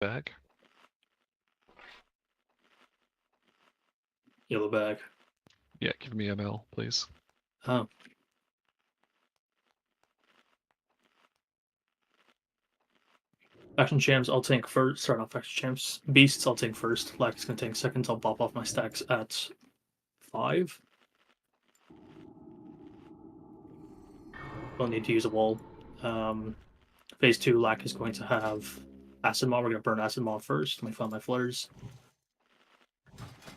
Bag. Yellow bag. Yeah, give me ML, please. Oh. Faction champs, I'll tank first. Sorry, not faction champs. Beasts, I'll tank first. Lack is gonna tank second. I'll pop off my stacks at 5. Don't need to use a wall. Phase 2, Lack is going to have Acid Maw. We're going to burn Acid Maw first. Let me find my flares.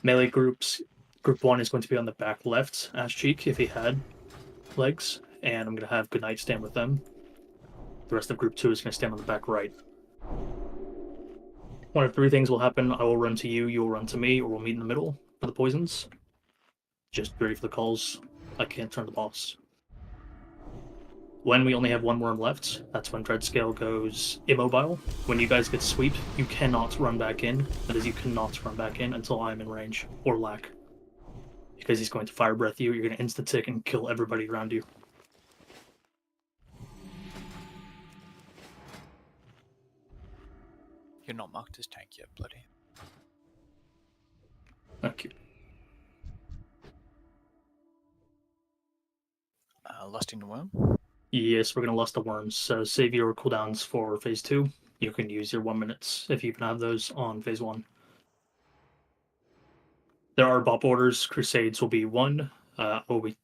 Melee groups. Group 1 is going to be on the back left, Ash Cheek, if he had legs. And I'm going to have Goodnight stand with them. The rest of Group 2 is going to stand on the back right. One of 3 things will happen. I will run to you, you will run to me, or we'll meet in the middle for the poisons. Just be ready for the calls. I can't turn the boss. When we only have 1 worm left, that's when Dreadscale goes immobile. When you guys get sweep, you cannot run back in. That is, you cannot run back in until I'm in range, or Lack. Because he's going to fire breath you, you're going to insta-tick and kill everybody around you. You're not marked as tank yet, bloody. Thank you. Lusting the Worm? Yes, we're going to lust the worms. So save your cooldowns for phase 2. You can use your 1 minutes if you even have those on phase 1. There are bop orders. Crusades will be 1. Will be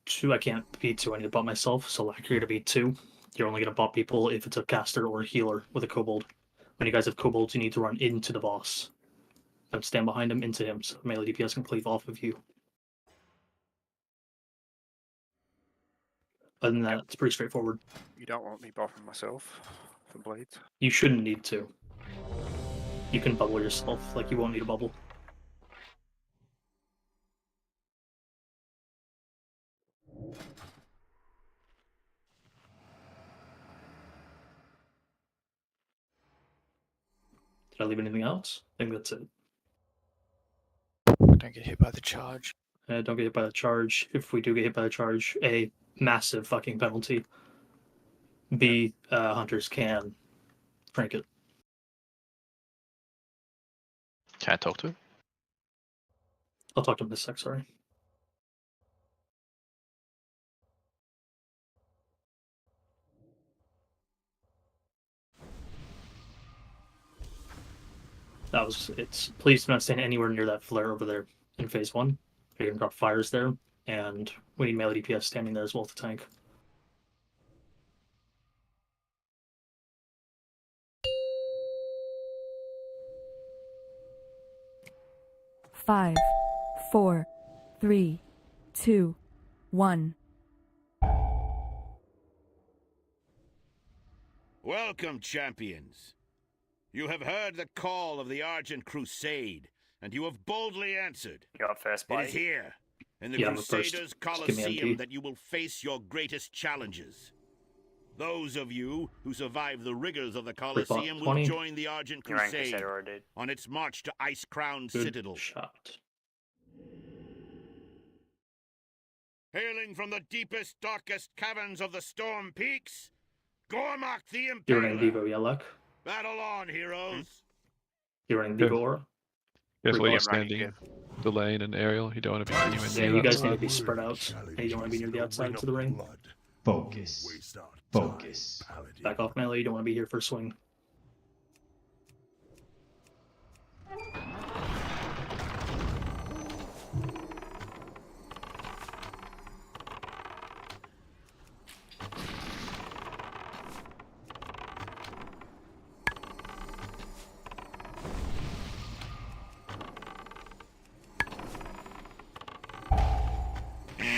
2. I can't beat 2. I need to bop myself. So Lack, you're going to be 2. You're only going to bop people if it's a caster or a healer with a kobold. When you guys have kobolds, you need to run into the boss. Don't stand behind him, into him, so melee DPS can cleave off of you. Other than that, it's pretty straightforward. You don't want me buffing myself for blades? You shouldn't need to. You can bubble yourself, like you won't need a bubble. Did I leave anything else? I think that's it. Don't get hit by the charge. Don't get hit by the charge. If we do get hit by the charge, A, massive fucking penalty. B, hunters can crank it. Can I talk to him? I'll talk to him in a sec, sorry. That was it's. Please do not stand anywhere near that flare over there in phase 1. You're gonna drop fires there, and we need melee DPS standing there as well to tank. Five, 4, 3, 2, 1. Welcome, champions. You have heard the call of the Argent Crusade, and you have boldly answered. You got first It bite? is here, in the Yeah, I'm the first. Crusaders' Just give me Colosseum, MP. that you will face your greatest challenges. Those of you who survive the rigors of the Colosseum will 20. join the Argent You ran Crusade Crusader, dude. on its march to Ice-Crowned Good Citadel. shot. Hailing from the deepest, darkest caverns of the Storm Peaks, Gormak the You're running Impaler. Devo, yeah, Luck? Battle on, heroes! You're running Yeah. Devo Aura? Yes, while Yeah, you're I'm running standing in the lane and aerial, you don't want to be anywhere Yeah, near you that guys need to side. be spread out, and you don't want to be near the outside to the ring. Focus. Focus. Back off melee, you don't want to be here for a swing.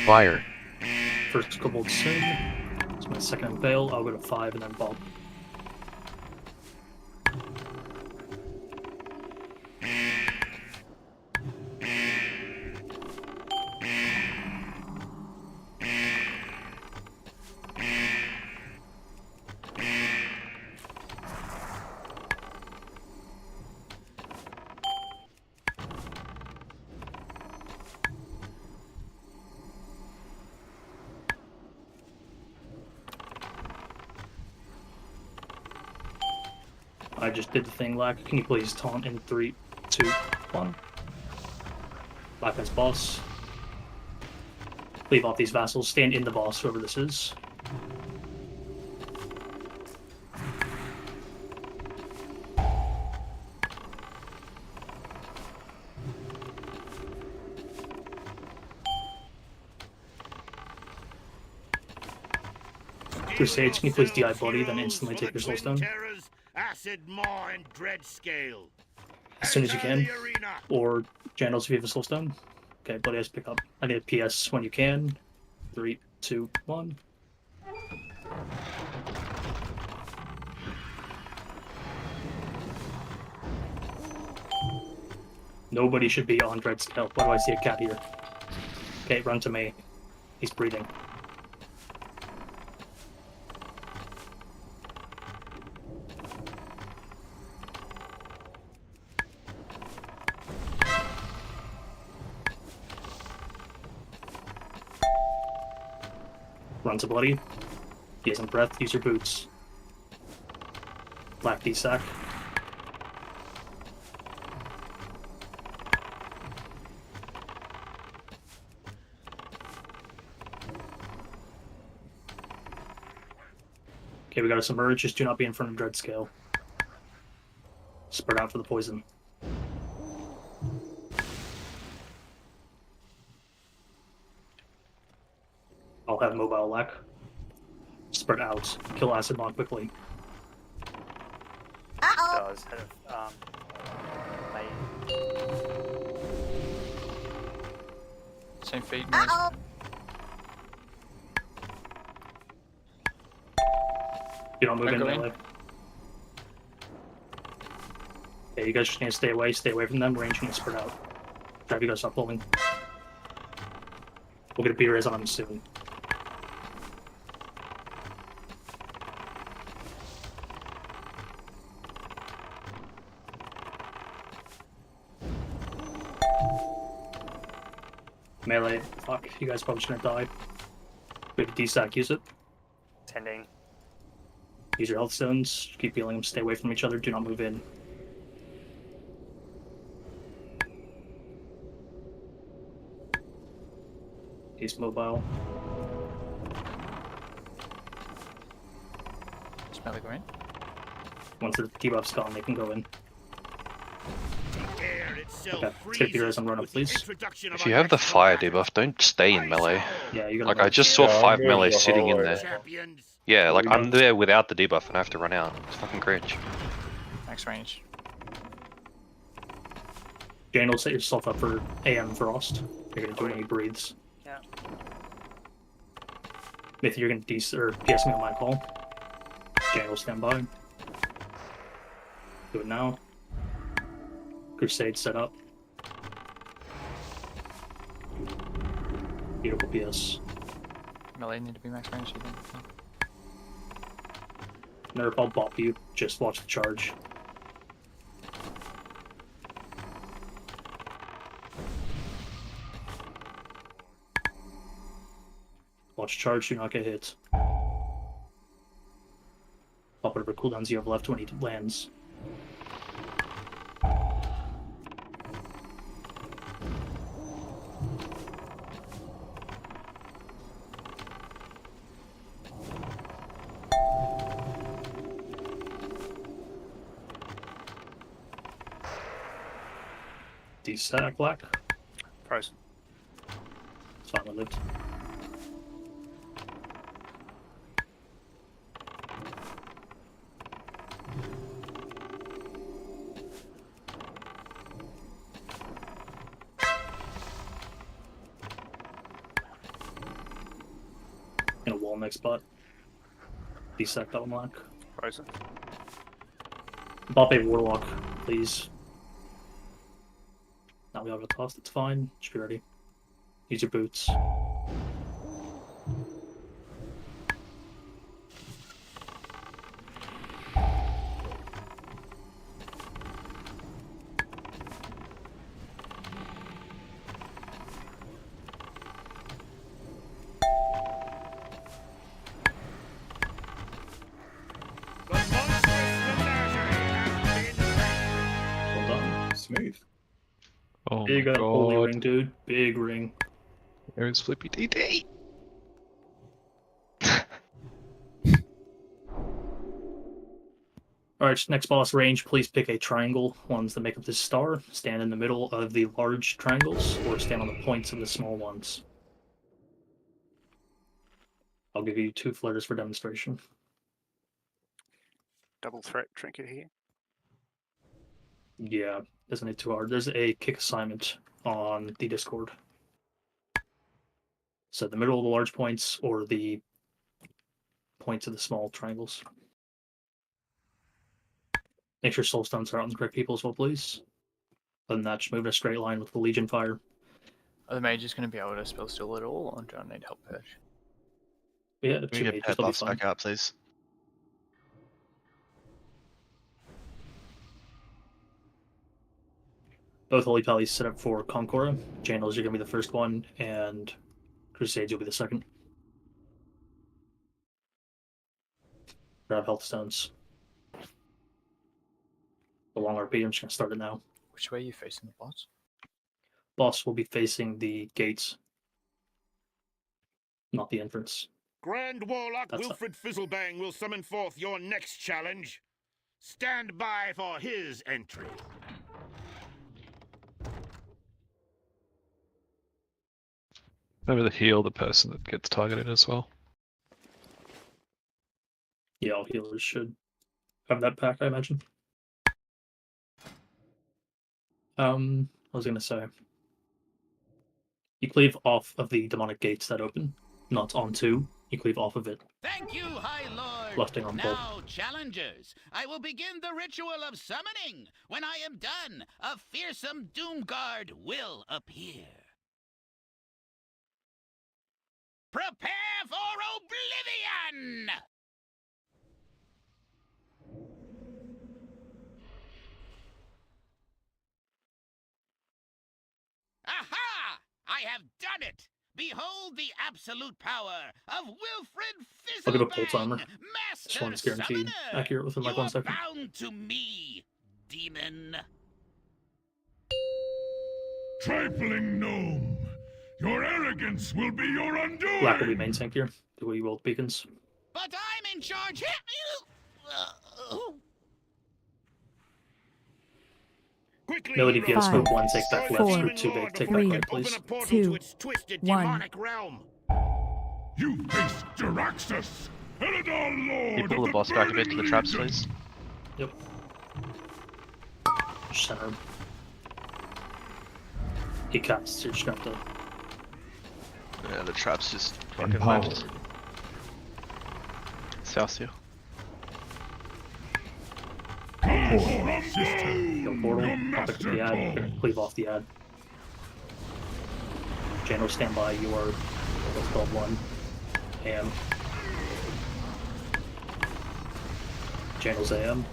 Fire. First Kobold Sin. It's my second Impale. I'll go to 5 and then Bob. I just did the thing, Lack. Can you please taunt in 3, 2, 1? Lack as boss. Leave off these vassals. Stand in the boss, whoever this is. Crusades, can you please DI Bloody, then instantly take your soul stone? Acid Maw and Dread Scale. As soon as you can. Enter the arena. Or Jandals if you have a soul stone. Okay, Bloody has to pick up. I need a PS when you can. 3, 2, 1. Nobody should be on Dread Scale. Why do I see a cat here? Okay, run to me. He's breathing. Run to Bloody. He hasn't breath. Use your boots. Black D-Sack. Okay, we gotta submerge. Just do not be in front of Dread Scale. Spread out for the poison. I'll have mobile lack. Spread out. Kill Acid Maw quickly. Does have my Same fate. Nice. You don't move in Echo in. melee. Yeah, you guys just need to stay away from them, range and spread out. Drive you guys stop pulling. We'll get a beer on him soon. Melee, fuck, you guys probably shouldn't have died. We have a D-Stack, use it. tending. Use your health stones, keep healing them, stay away from each other, do not move in. He's mobile. Smell like rain. Once the debuff's gone, they can go in. The air itself Okay, let's get Beerus and run up, with the please. introduction of If you our have the next fire combatant. debuff, don't stay in melee. Yeah, you gotta Like, I move. just saw Yeah, 5 I'm melee moving the sitting in whole there. way. Champions. Yeah, like, Moving I'm there without the debuff and I have to run out. It's fucking cringe. Max range. Jane, set yourself up for AM Frost. You're gonna do it when he breathes. Yeah. If you're gonna PS me on my call. Jane will stand by. Do it now. Crusade set up. Beautiful PS. Melee need to be max range. You think? Nerf, I'll bop you. Just watch the charge. Watch charge, do not get hit. Pop whatever cooldowns you have left when he lands. D-Stack black. Frozen. It's finally lived. In a wall next spot. D-Stack that one black. Frozen. Bop a Warlock, please. Now we have a toss, that's fine. Should be ready. Use your boots. The monstrous menagerie has smooth. Oh Big my holy god. ring, dude. Big ring. There's Flippy DD. Alright, next boss range, please pick a triangle, ones that make up this star. Stand in the middle of the large triangles, or stand on the points of the small ones. I'll give you 2 flares for demonstration. Double threat trinket here. Yeah, isn't it too hard? There's a kick assignment on the Discord. So the middle of the large points, or the points of the small triangles. Make sure soul stones are on the correct people as well, please. Other than that, just move in a straight line with the Legion fire. Are the mages going to be able to spell still at all, or do I need help purge? Yeah, Can 2 we get mages pet will be buffs fine. back out, please? Both Holy Pallies set up for Concora. Channels are going to be the first one, and Crusades will be the second. Grab health stones. The long RP, I'm just going to start it now. Which way are you facing the boss? Boss will be facing the gates, not the entrance. Grand Warlock That's Wilfred Fizzlebang will summon forth your next challenge. Stand by for his entry. Remember to heal the person that gets targeted as well. Yeah, all healers should have that pack, I imagine. I was going to say, you cleave off of the demonic gates that open, not onto. You cleave off of it. Thank you, High Lord. Lefting on both. Now, challengers, I will begin the ritual of summoning. When I am done, a fearsome Doomguard will appear. Prepare for oblivion! Aha! I have done it! Behold the absolute power of Wilfred Fizzlebang, I'll give a pulse armor. Master This one's guaranteed Summoner! accurate within like You 1 are second. bound to me, demon. Trifling gnome, your arrogance will be your undoing. Black will be main tank here. Do we roll beacons? But I'm in charge. Quickly, Melody heroes. PS Five, move 1, take back Destroy left, the or demon 2 big, lord take before back I right, can please. open a portal Two, to its twisted one. demonic realm. You face Jaraxxus, Eridar Lord. Can you pull of the boss back a bit to the Burning traps, Legion. please? Yep. Center. He casts, you're just gonna have to. Yeah, the traps just fucking Empowered. left. South here. Go portal, I'll pick up the ad, cleave off the ad. Jano, stand by, you are what's called 1. AM. Jano's AM.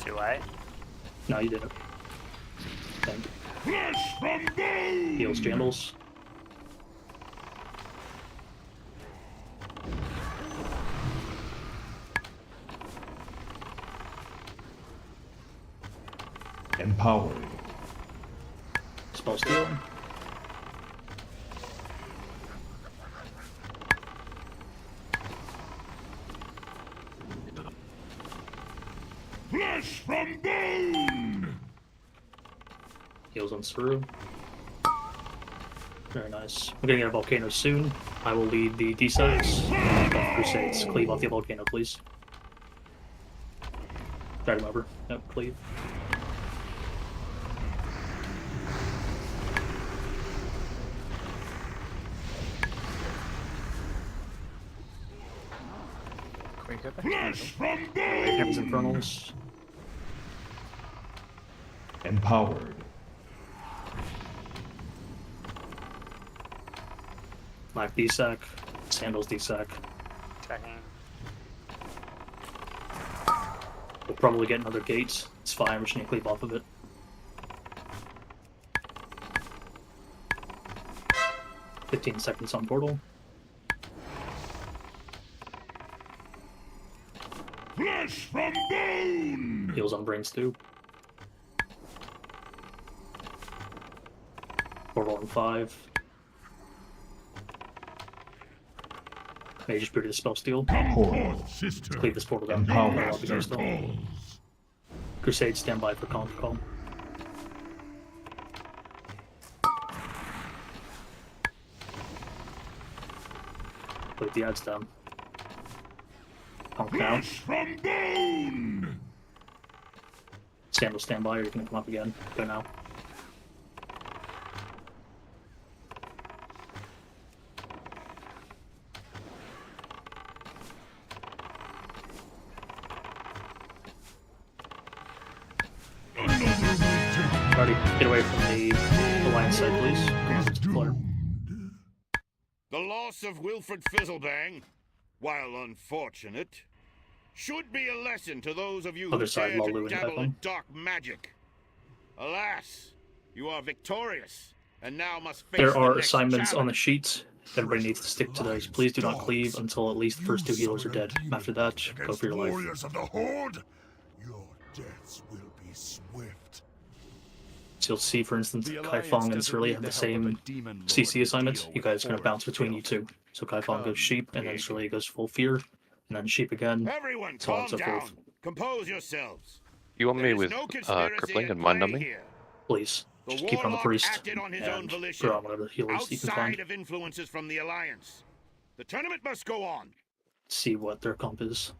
Too late. No, you did it. Thank you. Flesh from bone. Heals Jandals. Empowered. Spell steal. Flesh from bone. Heals on Saru. Very nice. I'm gonna get a volcano soon. I will lead the D-Sides. Crusades. Cleave off the volcano, please. Drag him over. Yep, cleave. Can we go back to the Flesh middle? from bone. Hammer's Infernals. Empowered. Black D-Sac. Sandals D-Sac. Attacking. We'll probably get another gate. It's fine, we're just gonna cleave off of it. "15 seconds on portal. Flesh from bone! Heals on brains too. Portal on 5. Mage Spirit of Spell Steal. Come Portal. forth, sister. Cleave this portal down. Empower. Your I'll be master still. calls. Crusade, stand by for counter call. Put the ads down. Conk now. Flesh from bone! Sandal, stand by, or you're gonna come up again. Go now. Another will take Alrighty, get away from the Alliance side, please. Remember to flare. doomed. The loss of Wilfred Fizzlebang, while unfortunate, should be a lesson to those of you Other who side, dare Lolu to and dabble Python. in dark magic. Alas, you are victorious, and now must face There the are next assignments on the challenge. sheets. Everybody needs to stick to those. Please do not cleave until at least the first 2 healers are dead. After that, go Against for your life. warriors of the Horde, your deaths will be swift. So you'll see, for instance, The Kai Alliance Fong and doesn't Surly need have the the help of a same demon lord CC to assignments. deal You with guys are going to Horde bounce between you filth. two. So Kai Fong goes Come, Sheep, and then pig. Surly goes Full Fear, and then Sheep again. Everyone, So on calm and so down. forth. Compose yourselves. You want There me is with no conspiracy crippling in and mind play numbing? here. Please, The just keep it on the warlock priest acted on his own and volition, throw on whatever healers you can outside find. of influences from the Alliance. The tournament must go on. See what their comp is.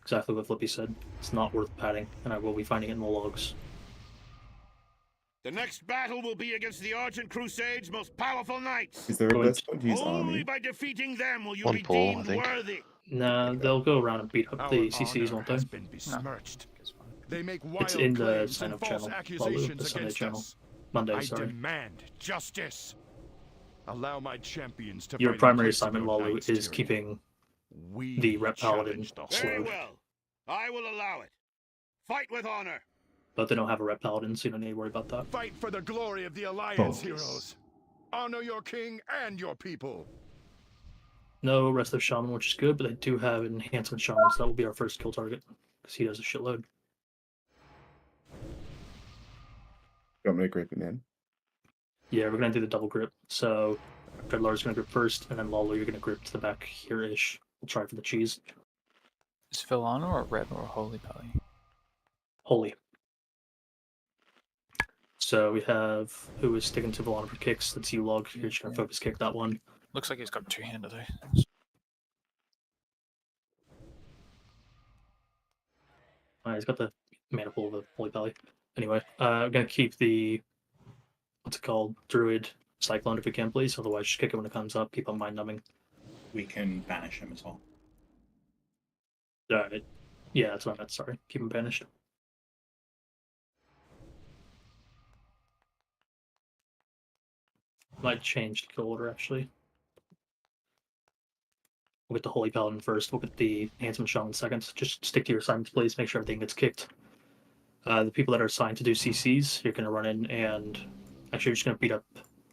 Exactly what Flippy said. It's not worth padding, and I will be finding it in the logs. The next battle will be against the Argent Crusade's most powerful knights. Is there a Going best one to use Only army? by defeating them will you One be pull, I deemed think. worthy. Nah, they'll go around and beat up Our the CCs, honor won't they? has been besmirched. They make wild It's in the claims sign and up false channel, Lalu, the accusations Sunday against channel. us. Monday, I sorry. demand justice. Allow my champions to Your fight in primary place of assignment, your Lalu, knights, is Tyrion. keeping We the Rep Paladin challenge the Very slowed. well. I will allow it. Fight with honor. But they don't have a Rep Paladin, so you don't need to worry about that. Fight for the glory of the Alliance, Focus. heroes. Honor your king and your people. No rest of Shaman, which is good, but they do have Enhancement Shaman, so that will be our first kill target. Because he does a shitload. You want me to grip him in? Yeah, we're going to do the double grip. So, Dreadlord's going to grip first, and then Lalu, you're going to grip to the back here-ish. We'll try for the cheese. Is Villana or Red or Holy Pally? Holy. So we have who is sticking to Villana for kicks. That's you, Log. You're just going to focus kick that one. Looks like he's got two-hander though. He's got the mana pool of the Holy Pally. Anyway, I'm going to keep the, what's it called, Druid Cyclone if we can, please. Otherwise, just kick it when it comes up. Keep on mind numbing. We can banish him as well. Yeah, that's what I meant. Sorry. Keep him banished. Might change the kill order, actually. We'll get the Holy Paladin first. We'll get the Enhancement Shaman second. Just stick to your assignments, please. Make sure everything gets kicked. The people that are assigned to do CCs, you're going to run in and... Actually, you're just going to beat up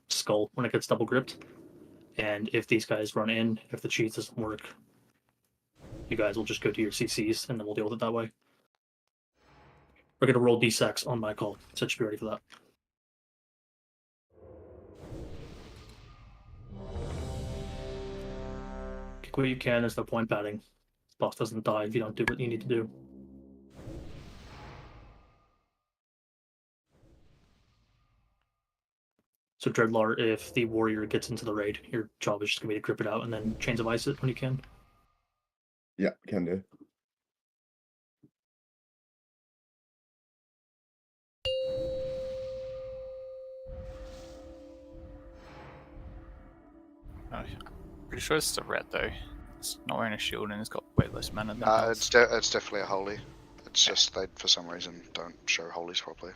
Skull when it gets double gripped. And if these guys run in, if the cheese doesn't work, you guys will just go to your CCs, and then we'll deal with it that way. We're going to roll D6 on my call, so just be ready for that. Kick what you can, there's no point padding. Boss doesn't die if you don't do what you need to do. So Dreadlar, if the warrior gets into the raid, your job is just going to be to grip it out and then Chains of Ice it when you can. Yeah, can do. Oh, pretty sure it's the red though. It's not wearing a shield and it's got way less mana than It's definitely a holy. It's just they, for some reason, don't show holies properly.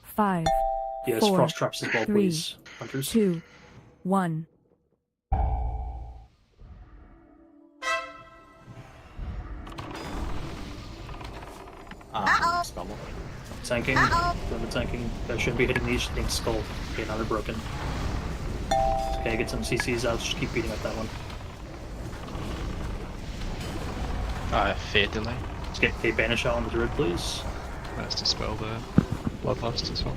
5, Yes, 4, frost traps as well, 3, please, hunters. 2, 1. Tanking, doing the tanking. Guys shouldn't be hitting these things skull. Okay, now they're broken. Okay, get some CCs out, just keep beating up that one. Fear delay. Let's get a banish out on the druid, please. Nice to spell the bloodlust as well.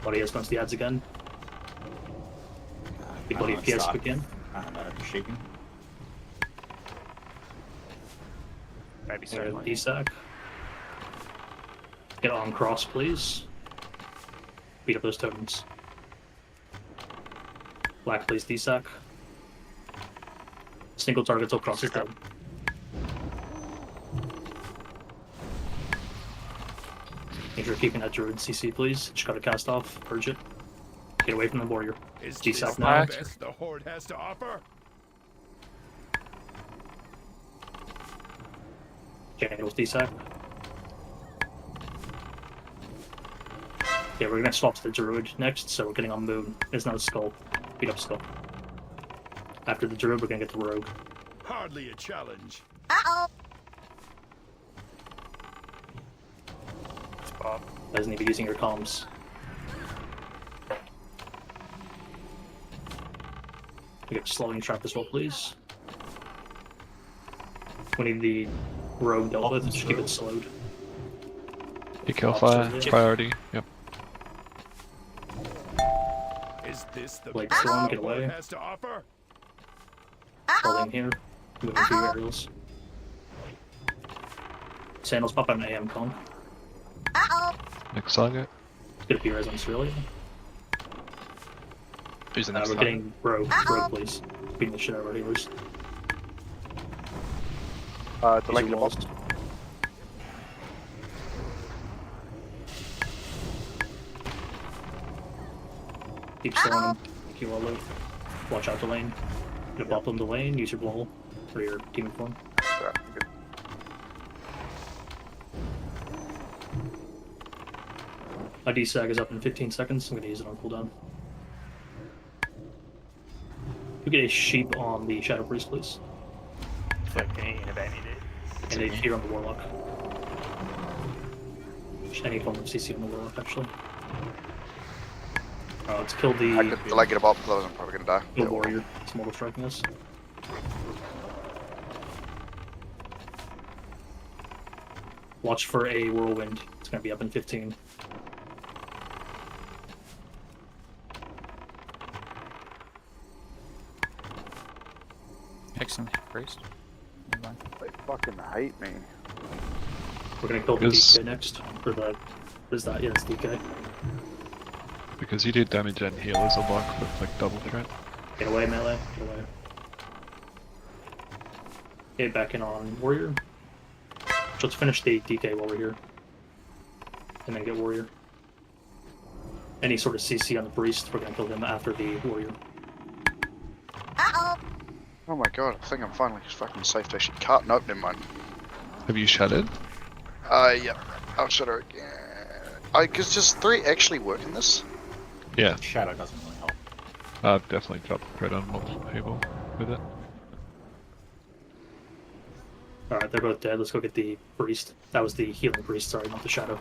Body against the ads again. Big body PS again. Shaking. Maybe so. D-sack. Get on cross, please. Beat up those totems. Black, please, D-sack. Single target till cross is dead. Make sure you're keeping that druid CC, please. Just gotta cast off, purge it. Get away from the warrior. Is D-sack this now. the best the Horde has to offer? Januals D-sack. Okay, we're gonna swap to the druid next, so we're getting on moon. There's no skull. Beat up skull. After the druid, we're gonna get the rogue. Hardly a challenge. Spot. Doesn't need to be using your comms. We get slowing trap as well, please. We need the rogue dealt with, just keep it slowed. You kill fire, priority, yep. Is this the Blade best storm, the get Horde away. has to offer? Holding here. Moving through aerials. Sandals pop out an AM con. Next target. Good appear on Australia. Who's the next We're target? getting rogue, please. Beating the shit out of our healers. Delay the boss. Keep slowing him. Keep well low. Watch out the lane. Get a bop on the lane, use your blow for your demon form. My D-sag is up in 15 seconds. I'm gonna use it on cooldown. We get a sheep on the Shadow Priest, please. And a fear on the Warlock. Any form of CC on the Warlock, actually. Let's kill the... I could delay get a bop, otherwise I'm probably gonna die. The warrior. It's mortal striking us. Watch for a whirlwind. It's gonna be up in 15. Hexen priest. They fucking hate me. We're gonna kill the Because- DK next. Or the... Is that? Yeah, it's DK. Because you do damage and heal as a block with like double threat. Get away, melee. Get away. Get back in on warrior. So let's finish the DK while we're here. And then get warrior. Any sort of CC on the priest, we're gonna kill him after the warrior. Oh my god, I think I'm finally fucking safe to actually cut. Nope, never mind. Have you shattered? Yeah. I'll shutter again. Cause does 3 actually work in this? Yeah. Shadow doesn't really help. I've definitely dropped crit on multiple people with it. Alright, they're both dead. Let's go get the priest. That was the healing priest, sorry, not the shadow.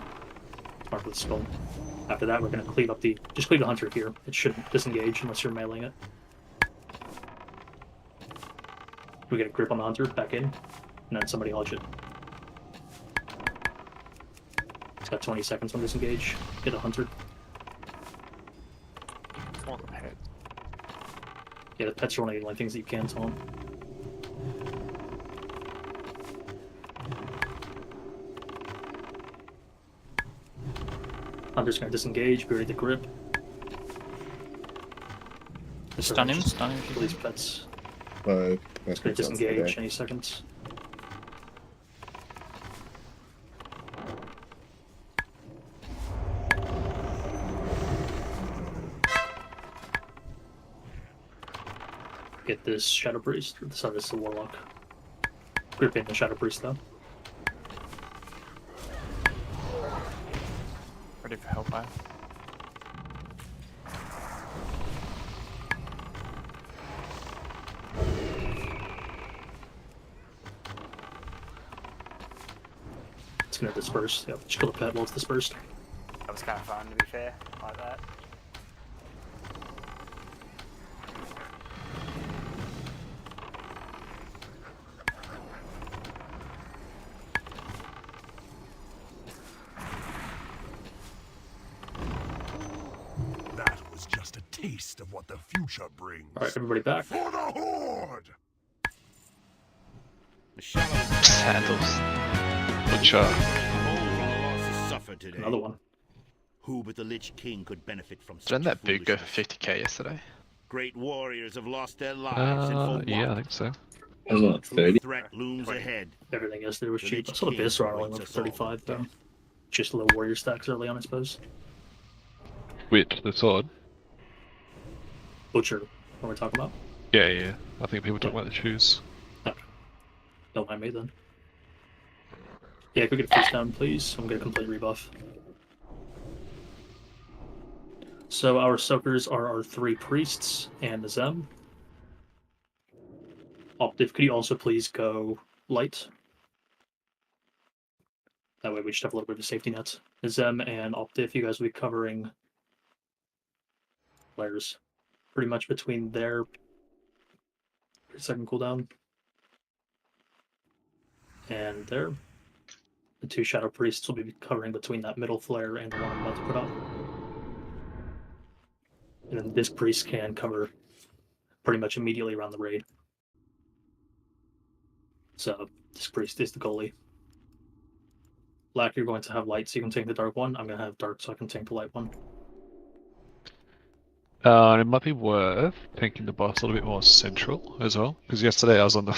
Mark with the skull. After that, we're gonna cleave up the... Just cleave the hunter here. It shouldn't disengage unless you're meleeing it. We get a grip on the hunter, back in, and then somebody hodge it. It's got 20 seconds on disengage. Get a hunter. More than hit. Yeah, the pets are only like things that you can tell them. Hunter's gonna disengage, bury the grip. Stun him, stun him. Kill these pets. But It's gonna disengage any seconds. Get this Shadow Priest, or this is the Warlock. Grip in the Shadow Priest though. Ready for Hellfire. It's gonna disperse. Yep, just kill the pet while it's dispersed. That was kind of fun, to be fair, like that. taste of what the future brings. All right, everybody back. For the Horde! Sandals. Butcher. Another one. Who but the Lich King could benefit from such Didn't that boot go for foolishness? 50k yesterday? Great warriors have lost their lives, and for what? Yeah, I think so. That was what, 30? Threat looms ahead. Everything yesterday was The cheap. I Lich saw the King Viscera only awaits went for us all. 35 though. Just low warrior stacks early on, I suppose. Which, the sword? Butcher, what are we talking about? Yeah, yeah. I think people talk about the shoes. Don't mind me then. Yeah, could we get a face down, please? I'm gonna complete rebuff. So our soakers are our 3 priests and the Zem. Optiv, could you also please go light? That way we just have a little bit of a safety net. Zem and Optiv, you guys will be covering flares pretty much between their 30-second cooldown and there. The 2 Shadow Priests will be covering between that middle flare and the one I'm about to put up. And then this priest can cover pretty much immediately around the raid. So this priest is the goalie. Black, you're going to have light, so you can tank the dark one. I'm going to have dark, so I can tank the light one. It might be worth tanking the boss a little bit more central as well, because yesterday I was on the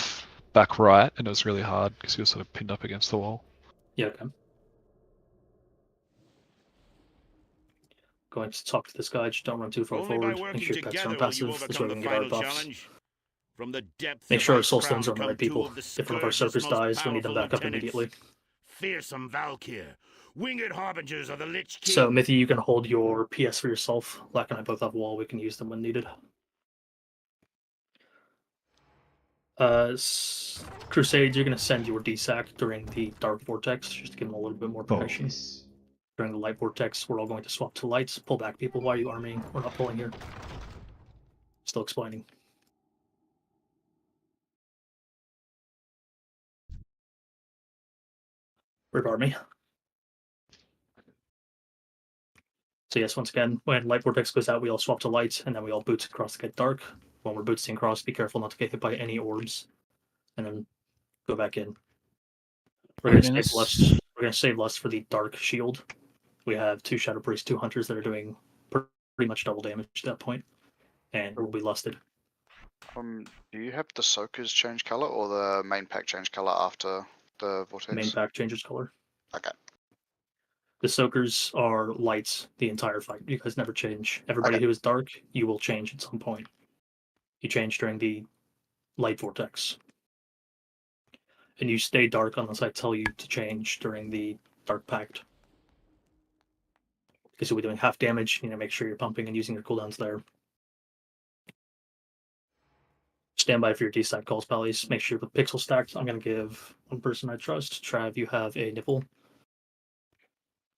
back right and it was really hard because he was sort of pinned up against the wall. Yeah, okay. Going to talk to this guy, just don't run too far Only by forward. working Make sure your pets are together will you passive. This way overcome we the can get our final buffs. challenge. From the depths Make of sure our Ice soul Crown stones are on the come right people. two of the If one of our Scourge's surfers most dies, we need them powerful back up lieutenants. immediately. Fearsome Valkyr, winged harbingers of the Lich King. So, Mithy, you can hold your PS for yourself. Black and I both have wall. We can use them when needed. Crusade, you're going to send your DSAC during the Dark Vortex, just to give them a little bit more protection. Focus. During the Light Vortex, we're all going to swap to lights. Pull back, people. Why are you arming? We're not pulling here. Still explaining. Rip army. So yes, once again, when Light Vortex goes out, we all swap to light, and then we all boot across to get dark. When we're booting across, be careful not to get hit by any orbs, and then go back in. We're going to save lust. We're going to save lust for the dark shield. We have 2 Shadow Priests, 2 Hunters that are doing pretty much double damage at that point, and we'll be lusted. Do you have the soakers change color or the main pack change color after the vortex? Main pack changes color. Okay. The soakers are lights the entire fight. You guys never change. Everybody who is dark, you will change at some point. You change during the light vortex. And you stay dark unless I tell you to change during the dark pact. Because you'll be doing half damage, you know, make sure you're pumping and using your cooldowns there. Stand by for your D-stack calls, pallies. Make sure the pixel stacked. I'm going to give one person I trust. Trav, you have a nipple.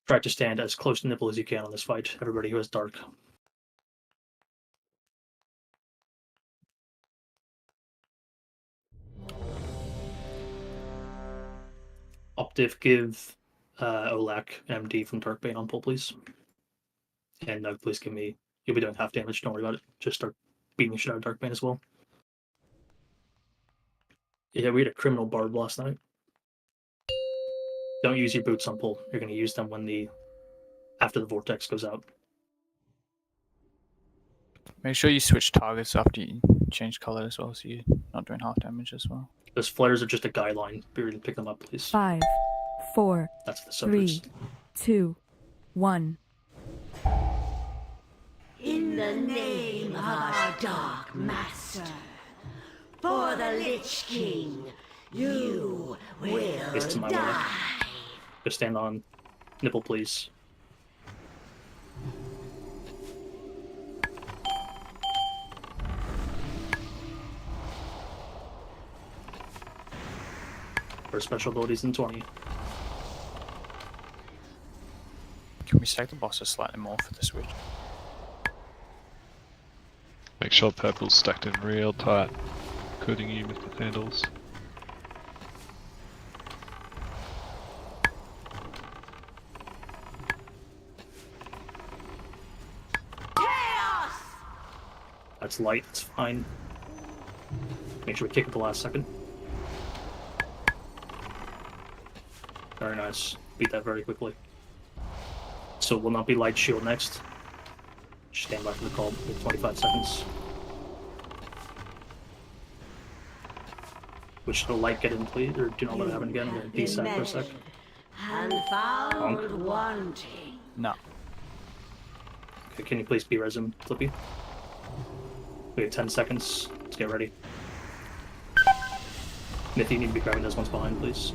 Try to stand as close to nipple as you can on this fight. Everybody who has dark. Optiv, give WotLK MD from Darkbane on pull, please. And Nug, please give me. You'll be doing half damage. Don't worry about it. Just start beating the shit out of Darkbane as well. Yeah, we had a criminal barb last night. Don't use your boots on pull. You're going to use them when after the vortex goes out. Make sure you switch targets after you change color as well, so you're not doing half damage as well. Those flares are just a guideline. Be ready to pick them up, please. 5, 4, That's the soakers. 3, 2, 1. In the name of our Dark Master, for the Lich King, you will die. Just stand on nipple, please. For special abilities in 20. Can we stack the bosses slightly more for the switch? Make sure purple's stacked in real tight, including you, Mr. Sandals. Chaos That's light, it's fine. Make sure we kick at the last second. Very nice. Beat that very quickly. So it will not be light shield next. Stand by for the call in 25 seconds. Which the light get in, please, or do not let it happen again. I'm going to desack for a sec. And found wanting. No. Okay, can you please be resin, Flippy? We have 10 seconds. Let's get ready. Mythy, you need to be grabbing those ones behind, please.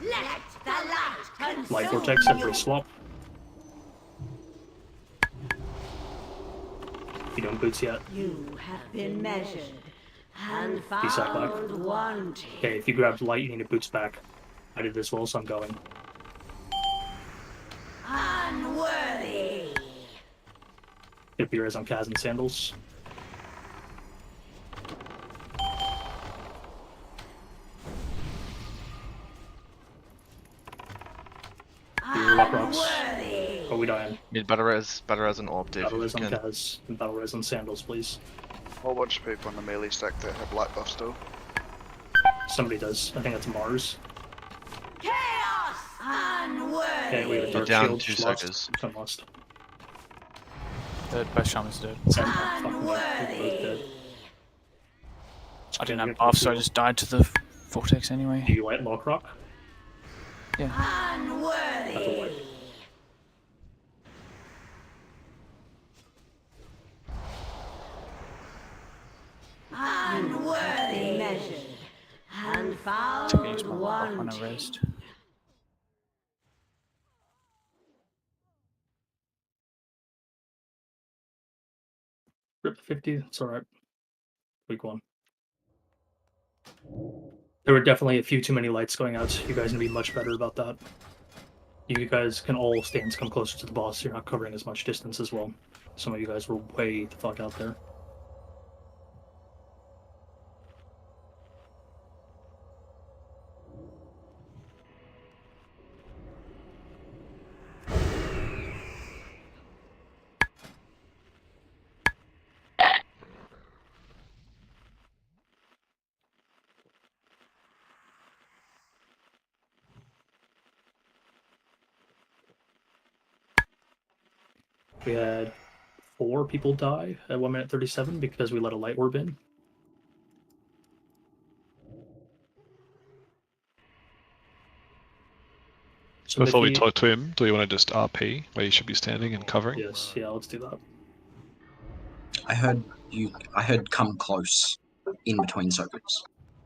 Let the light consume Light Vortex, every swap. You don't boots yet. You have been measured and Desack back. found wanting. Okay, if you grabbed light, you need to boots back. I did this well, so I'm going. Unworthy. Get beers on Kaz and sandals. Rock rocks. Are we dying? Need battle res and orb div. Battle res if on you can. Kaz and battle res on sandals, please. Whole bunch of people in the melee stack that have light buff still. Somebody does. I think that's Mars. Chaos. Unworthy. Okay, we have a You're dark down shield. 2 Lost. seconds. I'm lost. Dead. Both shamans dead. Unworthy. I didn't have buff, so I just died to the vortex anyway. Do you light Lock Rock? Yeah. That's a Unworthy. light. Unworthy measured and I can use my found buff when I wanting. rest. Rip 50, it's alright. Week 1. There were definitely a few too many lights going out. You guys need to be much better about that. You guys can all stand to come closer to the boss, so you're not covering as much distance as well. Some of you guys were way the fuck out there. We had 4 people die at 1 minute 37 because we let a light orb in. So Before we Mickey- talk to him, do we want to just RP where you should be standing and covering? Yes, yeah, let's do that. I heard come close in between circuits.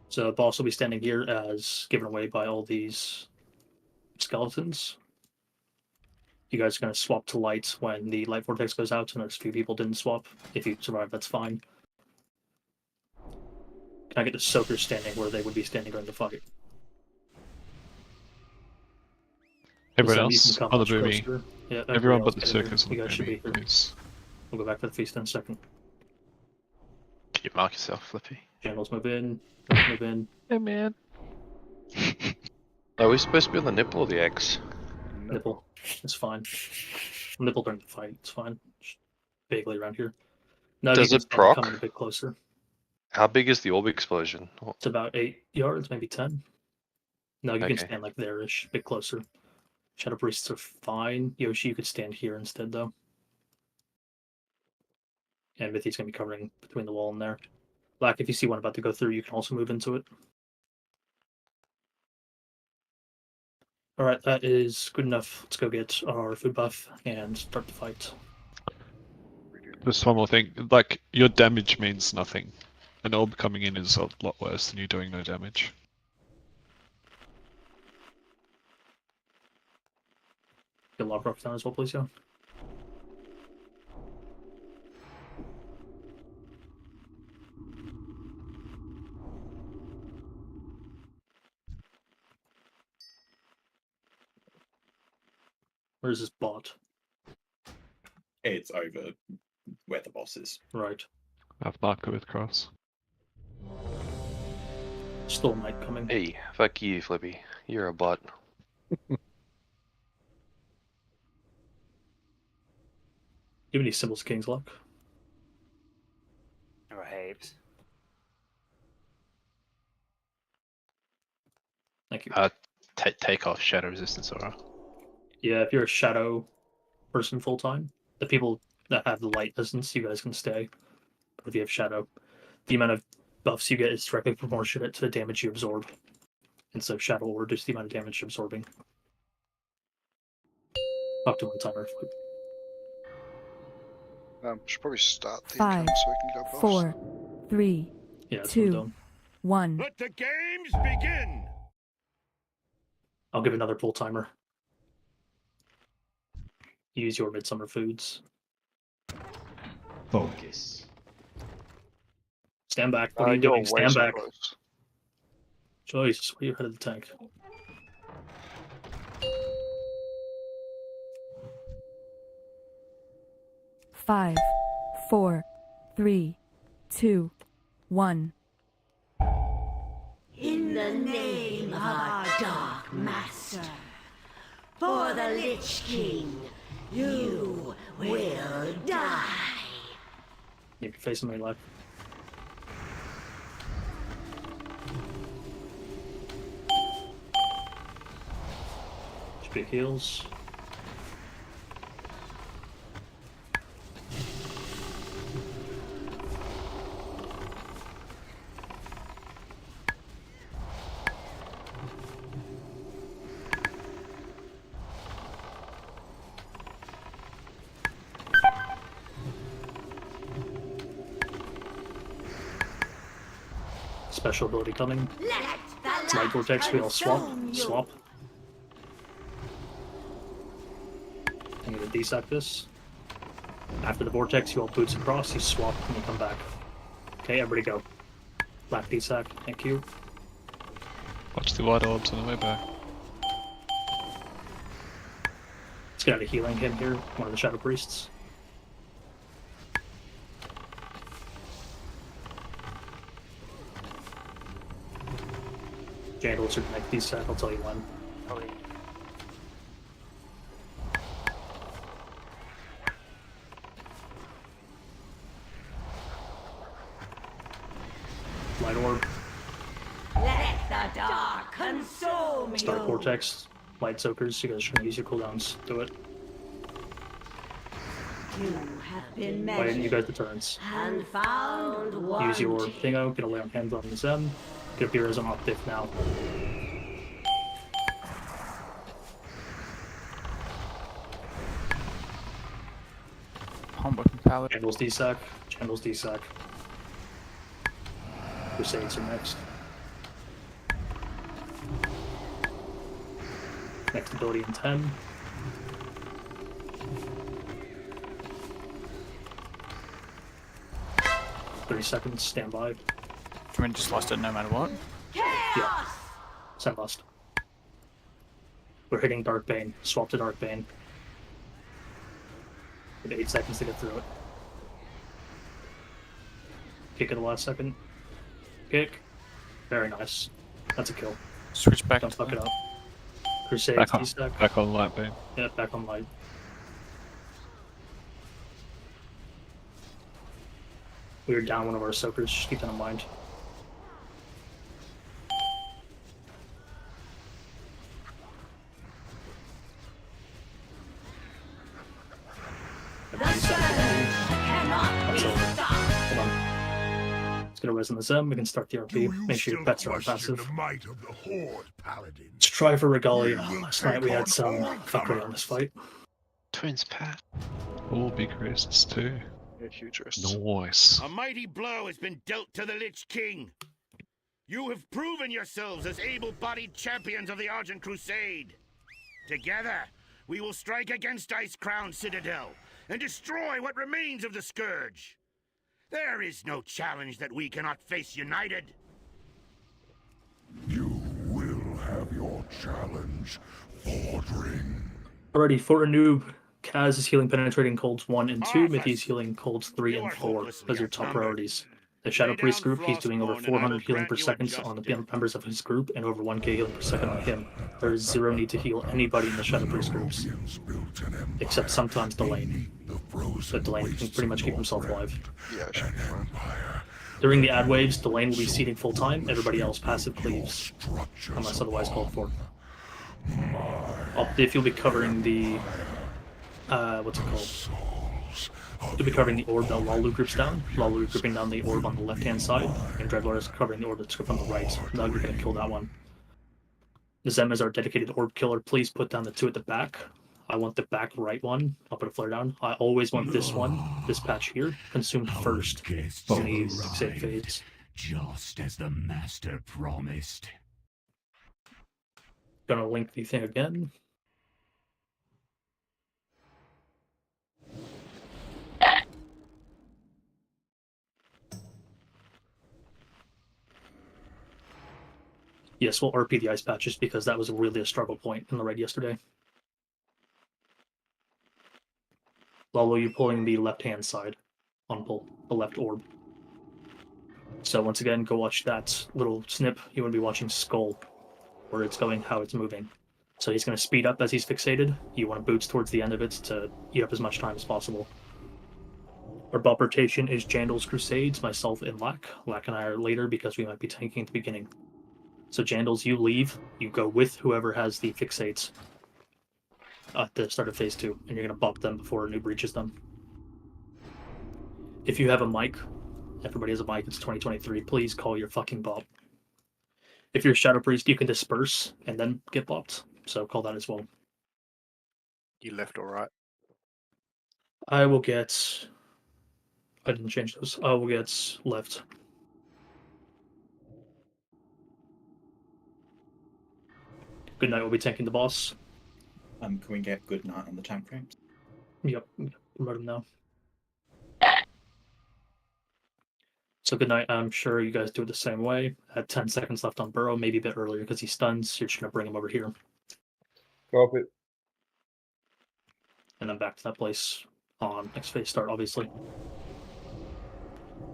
So the boss will be standing here as given away by all these skeletons. You guys are going to swap to light when the light vortex goes out, and there's a few people didn't swap. If you survive, that's fine. Can I get the soakers standing where they would be standing during the fight? Everyone This time you else can come on the much boomy. closer. Yeah, Everyone but else the get in here. circus on You the guys should be boomy, here. please. We'll go back to the feast in a second. Can you mark yourself, Flippy? Channels move in. Move in. Hey man. Are we supposed to be on the nipple or the X? Nipple. It's fine. Nipple during the fight. It's fine. Just vaguely around here. No, Does you it can come proc? a bit closer. How big is the orb explosion? It's about 8 yards, maybe 10. No, you can Okay. stand like there-ish, a bit closer. Shadow Priests are fine. Yoshi, you could stand here instead, though. And Mithy's going to be covering between the wall and there. Black, if you see one about to go through, you can also move into it. Alright, that is good enough. Let's go get our food buff and start the fight. Just one more thing. Like, your damage means nothing. An orb coming in is a lot worse than you doing no damage. Get Lock Rock down as well, please, yeah. Where's this bot? It's over where the boss is. Right. I've marked it with cross. Storm Knight coming. Hey, fuck you, Flippy. You're a bot. you have any symbols of King's Luck? Or heaps. Thank you. Take off Shadow Resistance Aura. Yeah, if you're a shadow person full time, the people that have the light resistance, you guys can stay. But if you have shadow, the amount of buffs you get is directly proportionate to the damage you absorb. And so shadow will reduce the amount of damage you're absorbing. Up to 1 timer. Should probably start the 5, income so we can get our buffs. 4, 3, Yeah, that's what I'm 2, doing. 1. Let the games begin! I'll give another full timer. Use your midsummer foods. Focus. Stand back. What are you doing? Way Stand so back. close. Joyce, why are you ahead of the tank? Five, 4, 3, 2, 1. In the name of our Dark Master, for the Lich King, you will die. You can face him when you like. Should be heals. Special ability coming. Light Vortex, we all swap. I'm gonna desack this. After the Vortex, you all boots across, you swap, and you come back. Okay, everybody go. Black desack, thank you. Watch the white orbs on the way back. Let's get out a healing him here, one of the Shadow Priests. Jandals are the next desack, I'll tell you when. Probably. Light orb. Let the dark consume Start you. Vortex. Light Soakers, you guys should use your cooldowns. Do it. You have been Why didn't you measured guys the turns? and found one. Use your thingo, get a lay on hands on Zem. Get a Beerus on Optif now. Homebook and Pallet. Candles desack. Candles desack. Crusades are next. Next ability in 10. "30 seconds, stand by." I mean, just lost it no matter what. Yeah. Send lost. We're hitting Dark Bane. Swap to Dark Bane. We have 8 seconds to get through it. Kick at the last second. Kick. Very nice. That's a kill. Switch back Don't to fuck the- it up. Crusade, Back on, D-stack. back on light beam. Yeah, back on light. We were down one of our soakers, just keep that in mind. That's over. Hold on. Let's get a res in the Zem, we can start the RP. Make sure your pets are on passive. The might of the Horde, Paladin. Let's try for Regalia. Last night we had some fuckery on this fight. Twins, Pat. All big wrists too. Yeah, huge wrists. Nice. A mighty blow has been dealt to the Lich King. You have proven yourselves as able-bodied champions of the Argent Crusade. Together, we will strike against Ice-Crown Citadel and destroy what remains of the Scourge. There is no challenge that we cannot face united. You will have your challenge, Fordring. Alrighty, for a noob, Kaz is healing penetrating colds 1 and 2, Mithy is healing colds 3 and 4. Those are your top priorities. The Shadow Priest group, he's doing over 400 healing per second on the members of his group and over 1k healing per second on him. There is zero need to heal anybody in the Shadow Priest groups, except sometimes the lane. So Delane can pretty much keep himself alive. Yeah, I should be fine. During the ad waves, Delane will be seeding full time. Everybody else passive cleaves, unless otherwise called for. Optif, you'll be covering the what's it called? You'll be covering the orb that Lalu groups down. Lalu grouping down the orb on the left-hand side, and Dreadlord is covering the orb that's grouped on the right. Now you're gonna kill that one. Zem is our dedicated orb killer. Please put down the two at the back. I want the back right one. I'll put a flare down. I always want this one, this patch here, consumed first in the fixate phase. Just as the master promised. Gonna link the thing again. Yes, we'll RP the ice patches because that was really a struggle point in the raid yesterday. Lalo, you're pulling the left-hand side on pull, the left orb. So once again, go watch that little snip. You want to be watching Skull, where it's going, how it's moving. So he's going to speed up as he's fixated. You want to boots towards the end of it to eat up as much time as possible. Our bot rotation is Jandal's Crusades, myself, and Lack. Lack and I are later because we might be tanking at the beginning. So Jandals, you leave. You go with whoever has the fixates at the start of phase 2, and you're going to bop them before a noob reaches them. If you have a mic, everybody has a mic, it's 2023, please call your fucking bop. If you're a Shadow Priest, you can disperse and then get bopped, so call that as well. You left or right? I will get... I didn't change those. I will get left. Good night, we'll be tanking the boss. Can we get good night on the tank frames? Yep, promote him now. So good night, I'm sure you guys do it the same way. At 10 seconds left on Burrow, maybe a bit earlier because he stuns, you're just going to bring him over here. Copy. And then back to that place on next phase start, obviously.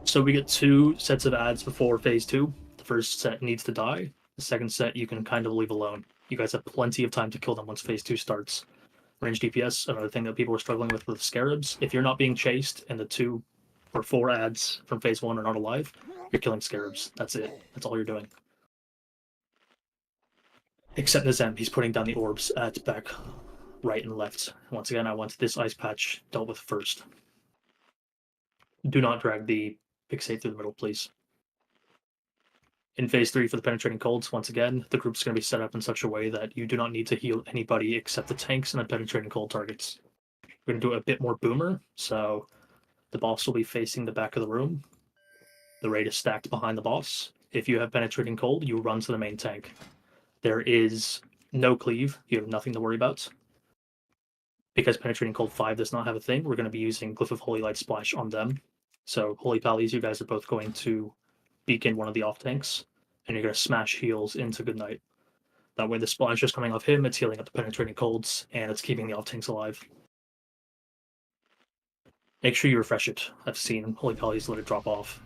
So we get 2 sets of ads before phase 2. The first set needs to die. The second set you can kind of leave alone. You guys have plenty of time to kill them once phase 2 starts. Range DPS, another thing that people are struggling with the Scarabs. If you're not being chased and the 2 or 4 ads from phase 1 are not alive, you're killing Scarabs. That's it. That's all you're doing. Except Nazem, he's putting down the orbs at back right and left. Once again, I want this ice patch dealt with first. Do not drag the fixate through the middle, please. In phase 3 for the penetrating colds, once again, the group's going to be set up in such a way that you do not need to heal anybody except the tanks and the penetrating cold targets. We're going to do it a bit more boomer, so the boss will be facing the back of the room. The raid is stacked behind the boss. If you have penetrating cold, you run to the main tank. There is no cleave. You have nothing to worry about. Because penetrating cold 5 does not have a thing, we're going to be using Glyph of Holy Light Splash on them. So, Holy Pallies, you guys are both going to beacon one of the off tanks, and you're going to smash heals into Goodnight. That way the splash is coming off him, it's healing up the penetrating colds, and it's keeping the off tanks alive. Make sure you refresh it. I've seen Holy Pallies let it drop off.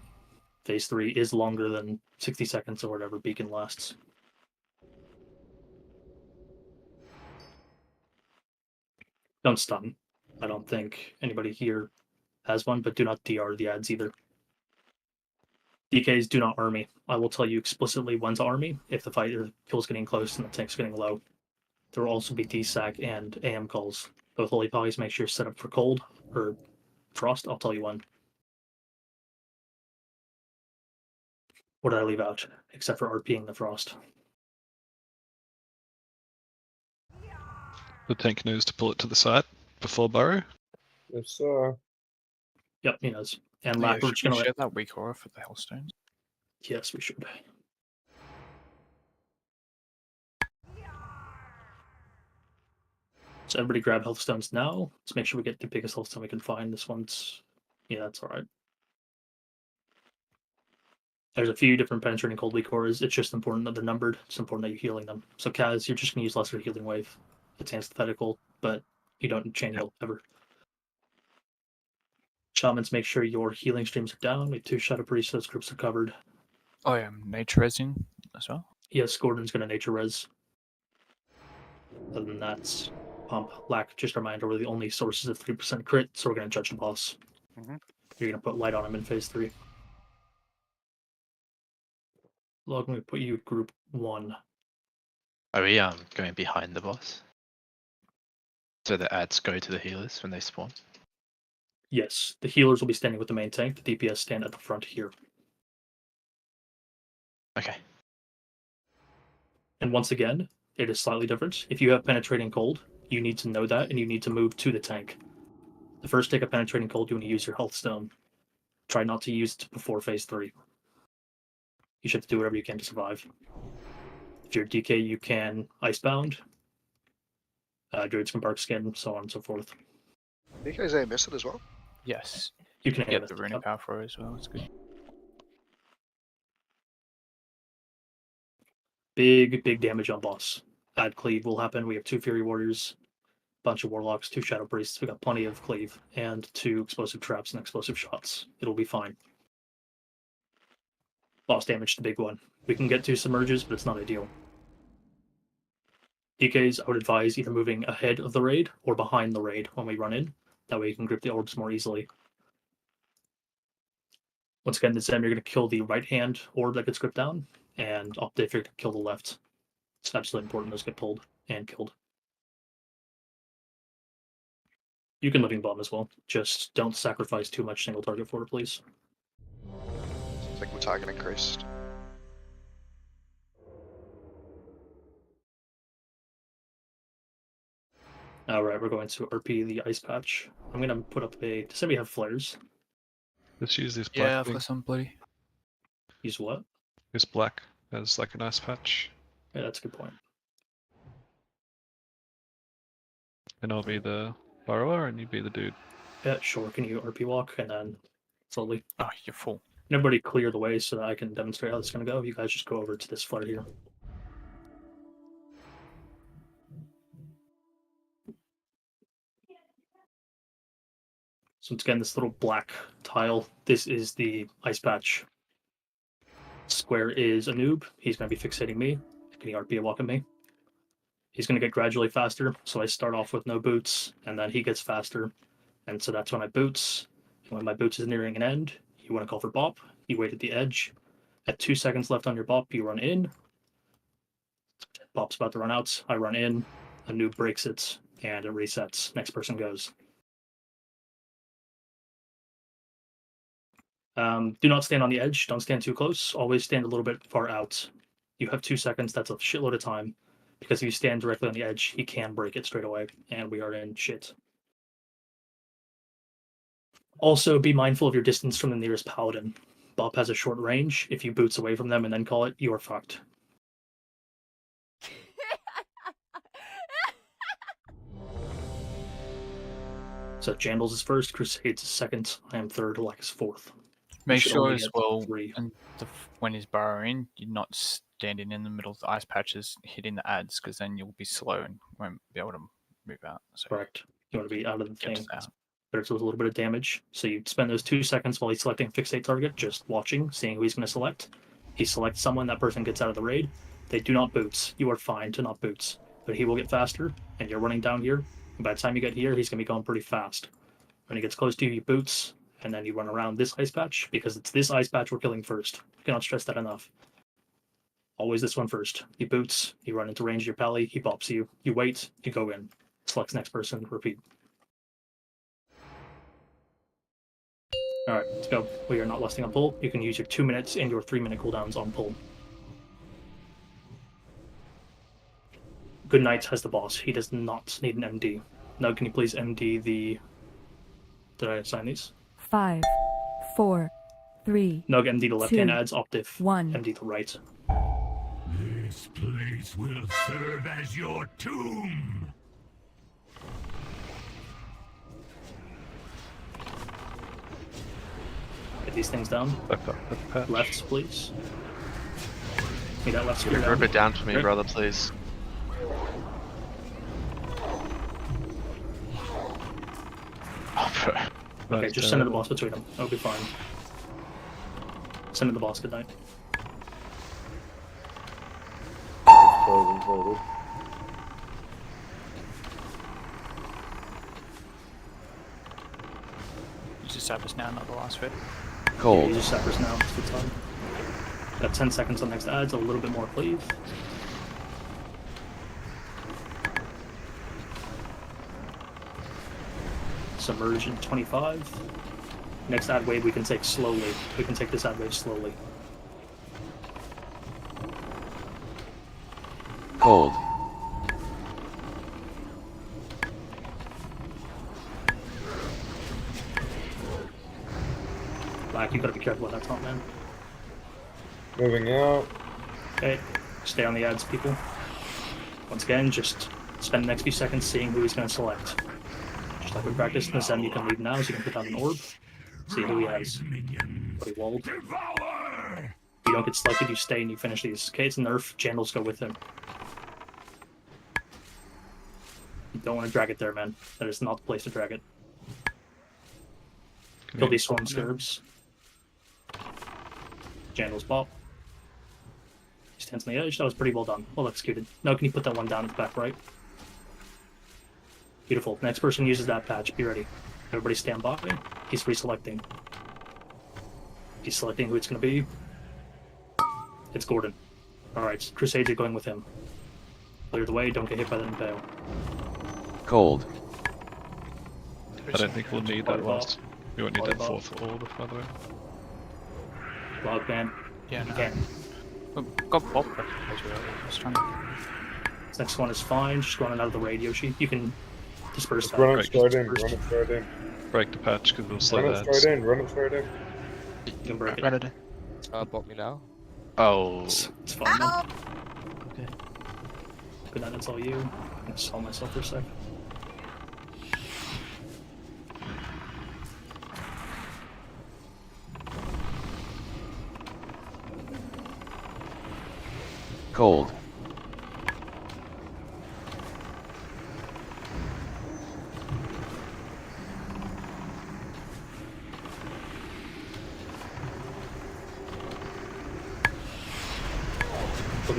Phase 3 is longer than 60 seconds or whatever beacon lasts. Don't stun. I don't think anybody here has one, but do not DR the ads either. DKs do not army. I will tell you explicitly when to army if the fighter kill's getting close and the tank's getting low. There will also be DSAC and AM calls. Both Holy Pallies make sure you're set up for cold or frost. I'll tell you when. What did I leave out? Except for RPing the frost. The tank knows to pull it to the side before burrow. Yes, sir. Yep, he knows. And Yeah, Lack, we're just should we gonna share let... that weak aura for the Hellstones? Yes, we should. So everybody grab health stones now. Let's make sure we get the biggest health stone we can find. This one's... Yeah, that's alright. There's a few different penetrating cold weak auras. It's just important that they're numbered. It's important that you're healing them. So Kaz, you're just going to use lesser healing wave. It's antithetical, but you don't chain heal ever. Shamans, make sure your healing streams are down. We have 2 Shadow Priests, those groups are covered. I am nature resing as well. Yes, Gordon's going to nature res. Other than that, Pump, Lack, just a reminder, we're the only sources of 3% crit, so we're going to judge the boss. Mhm. You're going to put light on him in phase 3. Log, we put you group 1. Are we going behind the boss? So the ads go to the healers when they spawn? Yes, the healers will be standing with the main tank, the DPS stand at the front here. Okay. And once again, it is slightly different. If you have penetrating cold, you need to know that and you need to move to the tank. The first take of penetrating cold, you want to use your health stone. Try not to use it before phase 3. You should have to do whatever you can to survive. If you're DK, you can Icebound. Druids can Bark Skin, so on and so forth. You guys miss it as well? Yes. You can get the runic power for it as well. It's good. Big damage on boss. Add cleave will happen. We have 2 Fury Warriors, bunch of Warlocks, 2 Shadow Priests. We got plenty of cleave and 2 explosive traps and explosive shots. It'll be fine. Boss damage, the big one. We can get 2 submerges, but it's not ideal. DKs, I would advise either moving ahead of the raid or behind the raid when we run in. That way you can grip the orbs more easily. Once again, this time you're going to kill the right-hand orb that gets gripped down, and Optif, you're going to kill the left. It's absolutely important those get pulled and killed. You can living bomb as well. Just don't sacrifice too much single target for it, please. I think we're target increased. Alright, we're going to RP the ice patch. I'm going to put up a... Say we have flares. Let's use this black Yeah, thing. for some bloody. Use what? This black as like a nice patch. Yeah, that's a good point. And I'll be the burrower and you be the dude. Yeah, sure. Can you RP walk and then slowly? Oh, you're full. And everybody clear the way so that I can demonstrate how this is going to go. You guys just go over to this flare here. So once again, this little black tile, this is the ice patch. Square is a noob. He's going to be fixating me. Can he RP walk at me? He's going to get gradually faster, so I start off with no boots, and then he gets faster. And so that's when I boots. And when my boots is nearing an end, you want to call for bop. You wait at the edge. At 2 seconds left on your bop, you run in. Bop's about to run out. I run in. A noob breaks it, and it resets. Next person goes. Do not stand on the edge. Don't stand too close. Always stand a little bit far out. You have 2 seconds. That's a shitload of time. Because if you stand directly on the edge, he can break it straight away. And we are in shit. Also, be mindful of your distance from the nearest paladin. Bop has a short range. If you boots away from them and then call it, you are fucked. So Jandals is first, Crusades is second, I am third, Lack is fourth. Make should sure only as get well, 3. and when he's burrowing, you're not standing in the middle of the ice patches hitting the ads, because then you'll be slow and won't be able to move out. So Correct. You want to be out of the get thing. out. There's a little bit of damage. So you spend those 2 seconds while he's selecting fixate target, just watching, seeing who he's going to select. He selects someone, that person gets out of the raid. They do not boots. You are fine to not boots. But he will get faster, and you're running down here. And by the time you get here, he's going to be going pretty fast. When he gets close to you, you boots, and then you run around this ice patch, because it's this ice patch we're killing first. I cannot stress that enough. Always this one first. He boots, you run into range of your pally, he bops you. You wait, you go in. Selects next person, repeat. Alright, let's go. We are not lusting on pull. You can use your 2 minutes and your 3-minute cooldowns on pull. Good Knight has the boss. He does not need an MD. Now can you please MD the... Did I assign these? 5, 4, 3. Nug MD the left-hand 2, ads, Optif 1. MD the right. This place will serve as your tomb. Get these things down. Lefts, please. Need that left spear Rip down. it down for me, Okay. brother, please. Okay, just send in the boss between them. That'll be fine. Send in the boss, good night. Sappers now, not the last bit. Yeah, use your sappers now. It's the time. Got 10 seconds on next adds. A little bit more cleave. Submerge in 25. Next ad wave we can take slowly. We can take this ad wave slowly. Cold. Black, you gotta be careful with that top, man. Moving out. Okay, stay on the ads, people. Once again, just spend the next few seconds seeing who he's gonna select. Just like we practiced in the Zen, you can leave now, so you can put down an orb. See who he has. What he walled. If you don't get selected, you stay and you finish these. Okay, it's a nerf. Jandals go with him. You don't want to drag it there, man. That is not the place to drag it. Kill these swarm scarabs. Jandals pop. He stands on the edge. That was pretty well done. Well executed. Now can you put that one down at the back right? Beautiful. Next person uses that patch. Be ready. Everybody stand by. He's reselecting. He's selecting who it's going to be. It's Gordon. Alright, Crusader going with him. Clear the way, don't get hit by the impale. Cold. I don't think we'll need that last. We won't need that fourth orb, by the way. Log man. Yeah, you no. can. We've got Bob back earlier. Just trying to... This next one is fine, just running out of the radio sheet. You can disperse that. Run it straight in, run it straight in. Break the patch because we'll slow Run that. it straight in, run it straight in. You can break Run it. it in. Block me now. Oh. It's fine, man. Okay. Good night, that's all you. I'm gonna stall myself for a sec. Cold.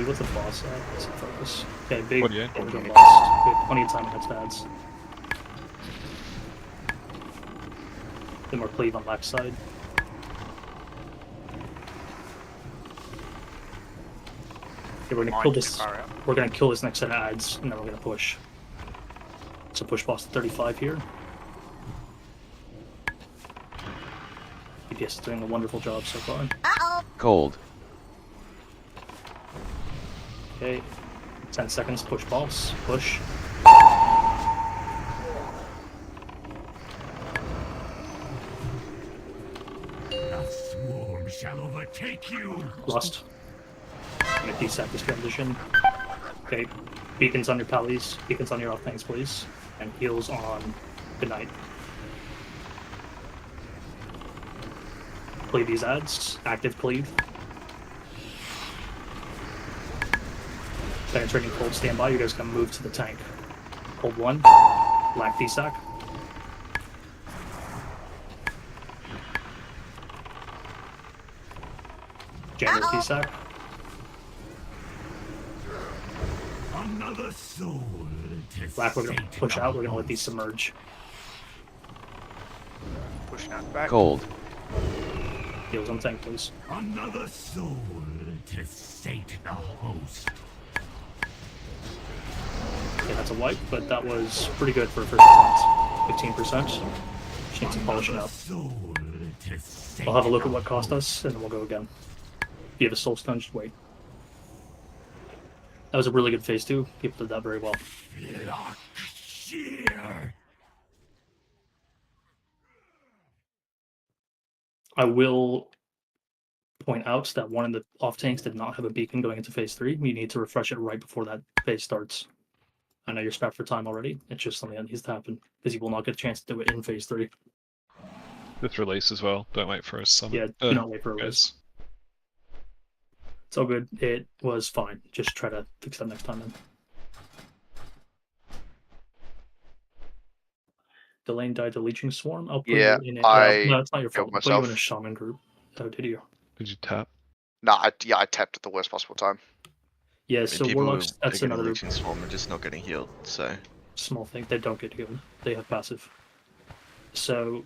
What's the boss at? Let's focus. Okay, big. What, yeah? We're going lost. We have plenty of time against ads. Then more cleave on left side. Okay, we're gonna kill this. We're gonna kill this next set of ads, and then we're gonna push. So push boss to 35 here. EPS is doing a wonderful job so far. Cold. Okay, 10 seconds, push boss, push. The swarm shall overtake you. Lost. I'm gonna desat this transition. Okay, beacons on your pallies, beacons on your off tanks, please. And heals on good night. Cleave these ads, active cleave. Penetrating cold standby, you guys can move to the tank. Cold 1, black DSAC. Jandals DSAC. Another soul to Black, we're gonna push out, we're gonna let these submerge. Pushing out back. Cold. Heals on tank, please. Another soul to sate the host. Okay, that's a wipe, but that was pretty good for a first attempt. 15%. Just need some polishing up. I'll have a look at what cost us, and then we'll go again. If you have a soul stone, just wait. That was a really good phase 2. People did that very well. I will point out that one of the off tanks did not have a beacon going into phase 3. You need to refresh it right before that phase starts. I know you're strapped for time already. It's just something that needs to happen because you will not get a chance to do it in phase 3. With release as well. Don't wait for a summon. Yeah, do not wait for a release. It's all good. It was fine. Just try to fix that next time then. Delane died to Leeching Swarm. I'll put you in a... no, it's not your fault. I'll put you in a Shaman group. Oh, did you? Did you tap? Nah, I tapped at the worst possible time. Yeah, I mean, so people Warlocks, who that's are getting another Leeching Swarm are just not getting healed, so... small thing. They don't get healed. They have passive. So,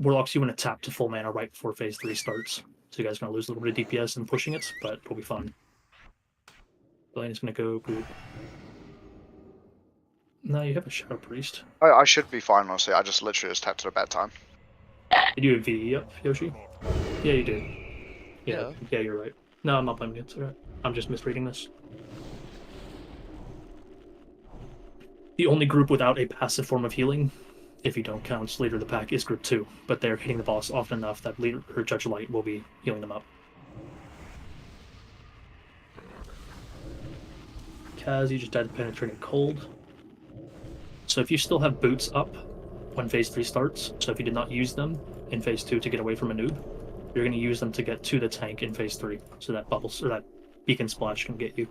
Warlocks, you want to tap to full mana right before phase 3 starts. So you guys are going to lose a little bit of DPS in pushing it, but it'll be fun. Blaine is going to go group. No, you have a Shadow Priest. I should be fine, honestly. I just literally just tapped at a bad time. Did you have VE up, Yoshi? Yeah, you did. Yeah, you're right. No, I'm not blaming you. It's alright. I'm just misreading this. The only group without a passive form of healing, if you don't count Leader of the Pack, is Group 2. But they're hitting the boss often enough that Leader or Judge Light will be healing them up. Kaz, you just died to Penetrating Cold. So if you still have boots up when phase 3 starts, so if you did not use them in phase 2 to get away from a noob, you're going to use them to get to the tank in phase 3. So that bubbles or that beacon splash can get you.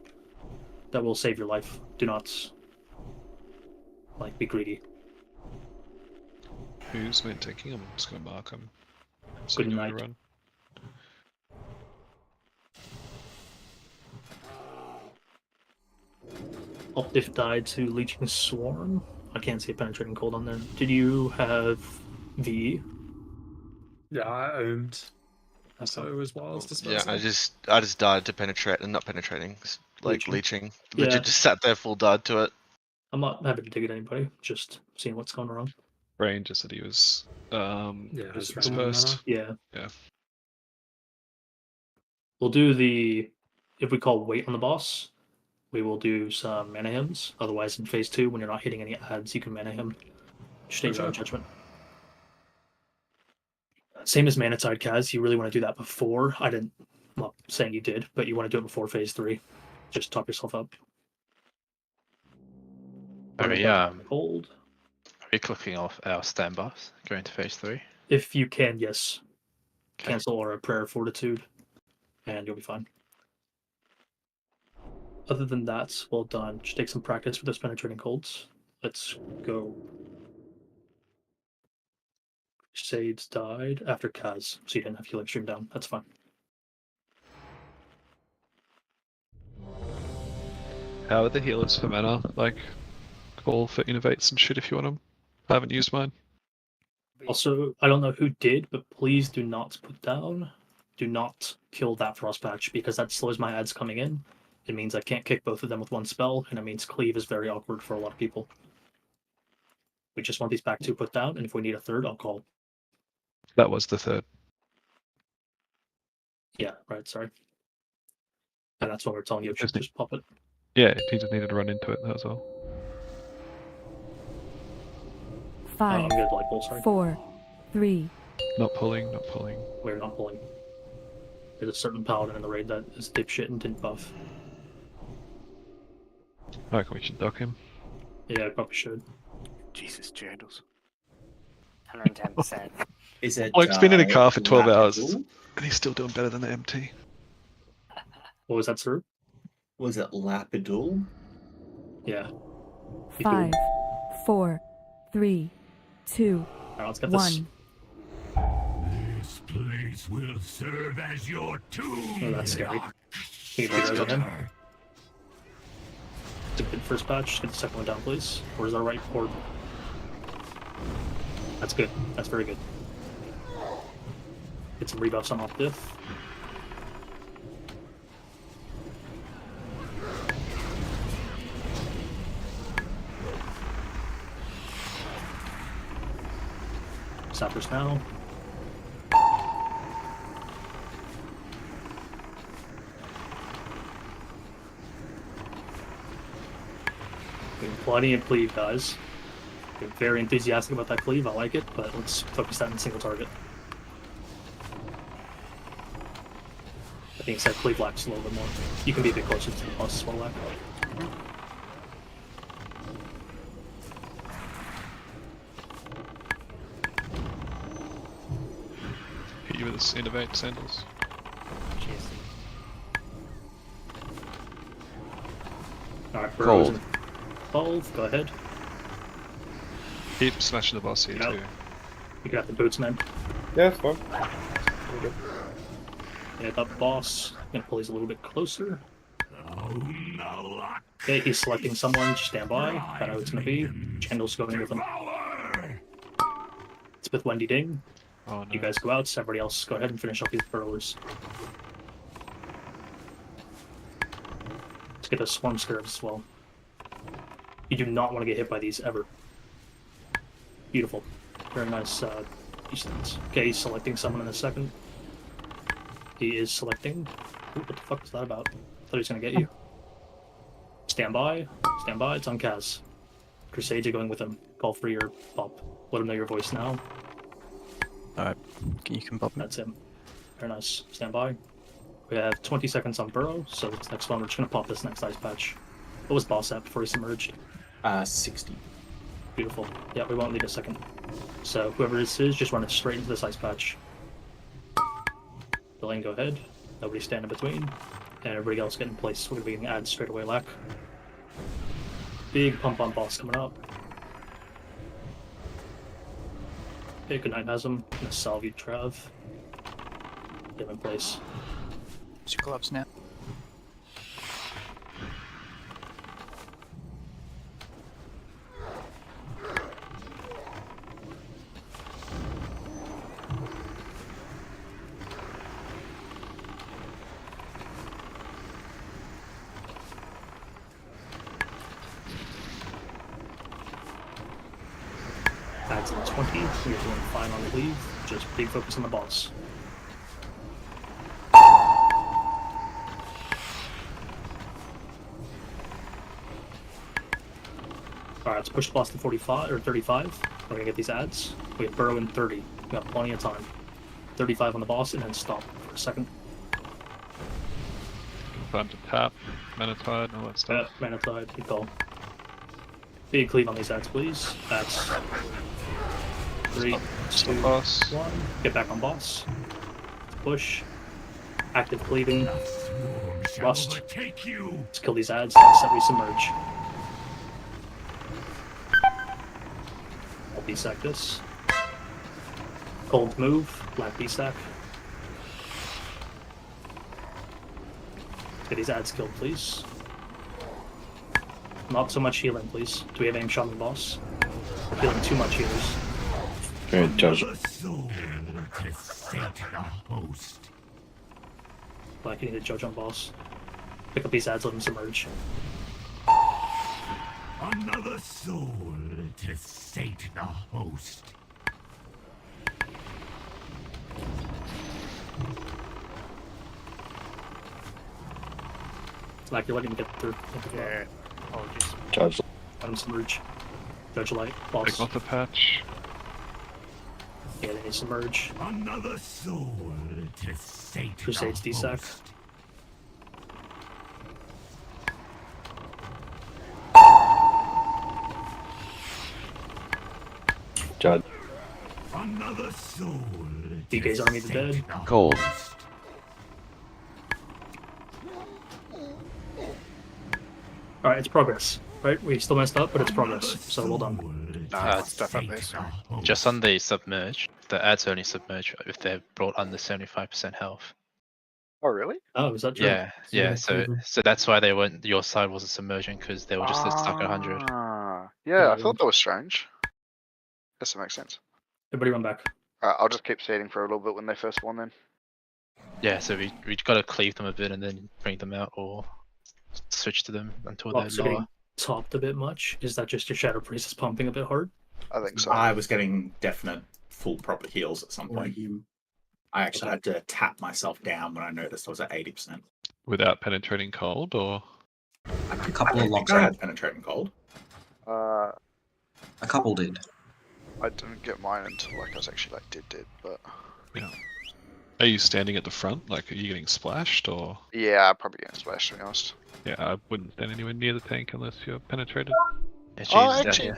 That will save your life. Do not be greedy. Who's main taking? I'm just going to mark him. Good night. Run. Optif died to Leeching Swarm. I can't see a Penetrating Cold on there. Did you have VE? Yeah, I owned. So it was whilst Yeah, dispersal. I just died to penetrate and not penetrating, leeching. Yeah. Legit just sat there full died to it. I'm not having to dig at anybody, just seeing what's going wrong. Brain just said he was dispersed. Yeah. Yeah. We'll do the, if we call wait on the boss, we will do some mana hymns. Otherwise, in phase 2, when you're not hitting any adds, you can mana hymn. Just take your own judgment. Same as Mana Tide, Kaz. You really want to do that before. I'm not saying you did, but you want to do it before phase 3. Just top yourself up. Are we, Cold. are we clicking off our standbys going to phase 3? If you can, yes. Cancel or a Prayer of Fortitude, and you'll be fine. Other than that, well done. Just take some practice with those Penetrating Colds. Let's go. Crusades died after Kaz, so you didn't have healing stream down. That's fine. How are the healers for mana? Like, call for innovates and shit if you want them. I haven't used mine. Also, I don't know who did, but please do not put down. Do not kill that Frost Patch, because that slows my ads coming in. It means I can't kick both of them with one spell, and it means cleave is very awkward for a lot of people. We just want these back 2 put down, and if we need a third, I'll call. That was the third. Yeah, right, sorry. And that's what we're telling you, just pop it. Yeah, he just needed to run into it, that was all. 5, I'm good, Light Bolt, sorry. 4, 3. Not pulling, not pulling. We're not pulling. There's a certain paladin in the raid that is dipshit and didn't buff. I reckon we should duck him. Yeah, I probably should. Jesus, Jandals. 110%. Is it? Bloke's been in a car for 12 Lapidul? hours, and he's still doing better than the MT. What was that, sir? Was it Lapidul? Yeah. 5, 4, 3, 2, Alright, let's get this. 1. This place will serve as your tomb. Oh, that's scary. Can you get rid of him? It's a good first patch. Get the second one down, please. Or is that right? Or... That's good. That's very good. Get some rebuffs on off diff. Sappers now. Getting plenty of cleave, guys. You're very enthusiastic about that cleave, I like it, but let's focus that on single target. That being said, cleave lacks a little bit more. You can be a bit closer to the boss as well, lack. Hit you with this innovate sandals. Alright, Cold. Burrows and 12, go ahead. Keep smashing the boss here too. You can have the boots, man. Yeah, it's fine. Yeah, that boss. I'm gonna pull these a little bit closer. Okay, he's selecting someone. Just stand by. Find out who it's gonna be. Chandler's going with him. It's with Wendy Ding. Oh no. You guys go out, everybody else go ahead and finish up these burrowers. Let's get those swarm scarabs as well. You do not want to get hit by these ever. Beautiful. Very nice distance. Okay, he's selecting someone in a second. He is selecting. Ooh, what the fuck was that about? I thought he was going to get you. Stand by. Stand by. It's on Kaz. Crusades are going with him. Call for your pop. Let him know your voice now. Alright, you can pop him. That's him. Very nice. Stand by. We have 20 seconds on Burrow, so this next one, we're just going to pop this next ice patch. What was boss at before he submerged? 60. Beautiful. Yeah, we won't need a second. So whoever this is, just run it straight into this ice patch. The lane, go ahead. Nobody stand in between. And everybody else get in place. We're going to be getting ads straight away, Lack. Big pump on boss coming up. Okay, good night, Hasm. Gonna salve you, Trav. Get him in place. Use your gloves now. Ads in 20. You're doing fine on the leave. Just big focus on the boss. Alright, let's push the boss to 45 or 35. We're gonna get these ads. We have Burrow in 30. We got plenty of time. 35 on the boss and then stop for a second. Time to tap, mana tide, and all that stuff. Yeah, mana tide, good call. Big cleave on these ads, please. That's 3, 2, 1. Get back on boss. Push. Active cleaving. Rust. Let's kill these ads. Next set we submerge. I'll B-sack this. Cold move. Black B-sack. Get these ads killed, please. Not so much healing, please. Do we have aim shot on the boss? We're healing too much healers. Good judge. Black, you need to judge on boss. Pick up these ads, let them submerge. Another soul to sate the host. Like you're letting him get through. Yeah. Oh, just Judge. Let him submerge. Judge light. Boss. Take off the patch. Yeah, they need submerge. Another soul to sate Crusades the D-sack. host. Judge. Another soul. DK's army to dead. Cold. Alright, it's progress. Right? We still messed up, but it's progress. So well done. nah, it's definitely so. Just on the submerge, the ads only submerge if they're brought under 75% health. Oh, really? Oh, is that true? Yeah, yeah. So that's why they weren't. Your side wasn't submerging because they were just stuck at 100. Ah, yeah, I thought that was strange. Guess that makes sense. Everybody run back. I'll just keep stating for a little bit when they first spawn then. Yeah, so we got to cleave them a bit and then bring them out or switch to them until Box they're getting lower. topped a bit much. Is that just your Shadow Priest is pumping a bit hard? I think so. I was getting definite full proper heals at some point. I actually had to tap myself down when I noticed I was at 80%. Without penetrating cold, or? A couple of logs I had penetrating cold. Uh, A couple did. I didn't get mine until like I was actually like did, but Yeah. Are you standing at the front? Like, are you getting splashed, or? yeah, I'm probably getting splashed to be honest. Yeah, I wouldn't stand anywhere near the tank unless you're penetrated. Oh, actually,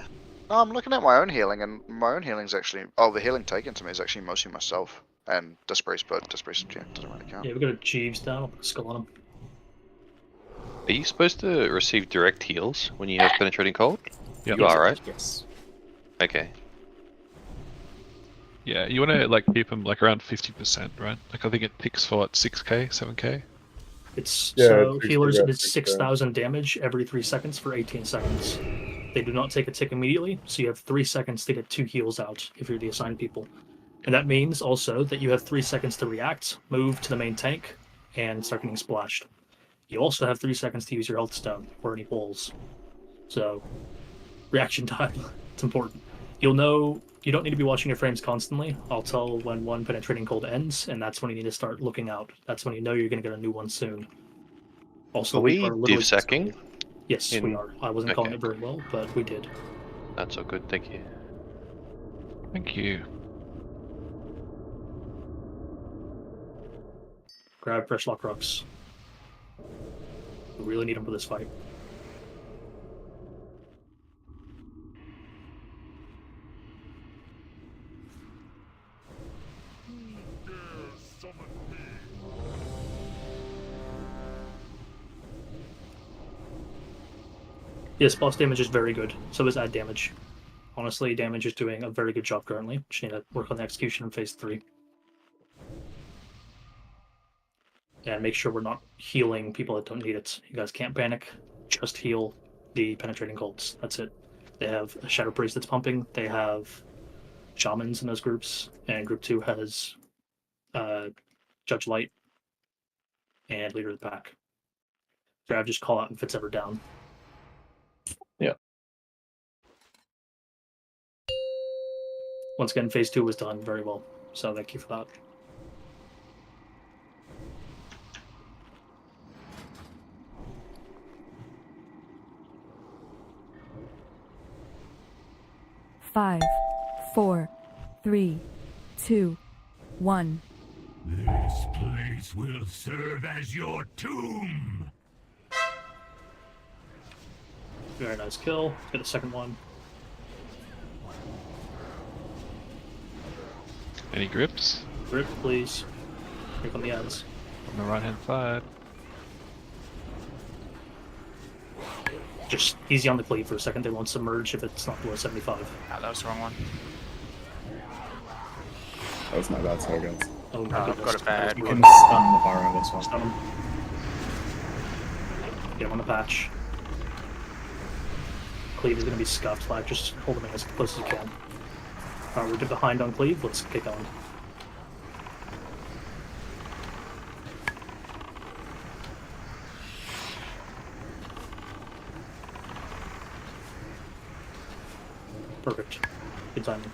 no, I'm looking at my own healing, and my own healing's actually the healing taken to me is actually mostly myself and Disprace, but Disprace doesn't really count. Yeah, we got a Jeeves down. I'll put a skull on him. Are you supposed to receive direct heals when you have penetrating cold? Yeah. You are, right? Yes. Okay. Yeah, you want to like keep them like around 50%, right? Like I think it ticks for what, 6k, 7k. It's Yeah, so it's healers yeah, it is 6,000 damage every 3 seconds for 18 seconds. They do not take a tick immediately, so you have 3 seconds to get 2 heals out if you're the assigned people. And that means also that you have 3 seconds to react, move to the main tank, and start getting splashed. You also have 3 seconds to use your health stone or any pulls. So, reaction time, it's important. You'll know you don't need to be watching your frames constantly. I'll tell when one penetrating cold ends, and that's when you need to start looking out. That's when you know you're going to get a new one soon. Also, Are we are literally divsecking? Yes, we are. I wasn't calling it very well, but we did. That's so good, thank you. Thank you. Grab fresh lock rocks. We really need them for this fight. Yes, boss damage is very good. So is add damage. Honestly, damage is doing a very good job currently. Just need to work on the execution in phase 3. And make sure we're not healing people that don't need it. You guys can't panic. Just heal the penetrating cults. That's it. They have a Shadow Priest that's pumping. They have shamans in those groups. And group 2 has Judge Light and Leader of the Pack. So I just call out if it's ever down. Yeah. Once again, phase 2 was done very well. So thank you for that. Five, 4, 3, 2, 1. This place will serve as your tomb. Very nice kill. Get a second one. Any grips? Grip, please. Here come the ads. On the right hand side. Just easy on the cleave for a second. They won't submerge if it's not below 75. Ah, that was the wrong one. That was my bad, sorry guys. Oh my I've goodness. got a bad You one. can stun the burrow this one. Stun him. Get him on the patch. Cleave is going to be scuffed. Like, just hold him in as close as you can. Alright, we're behind on cleave. Let's get going. Perfect. Good timing.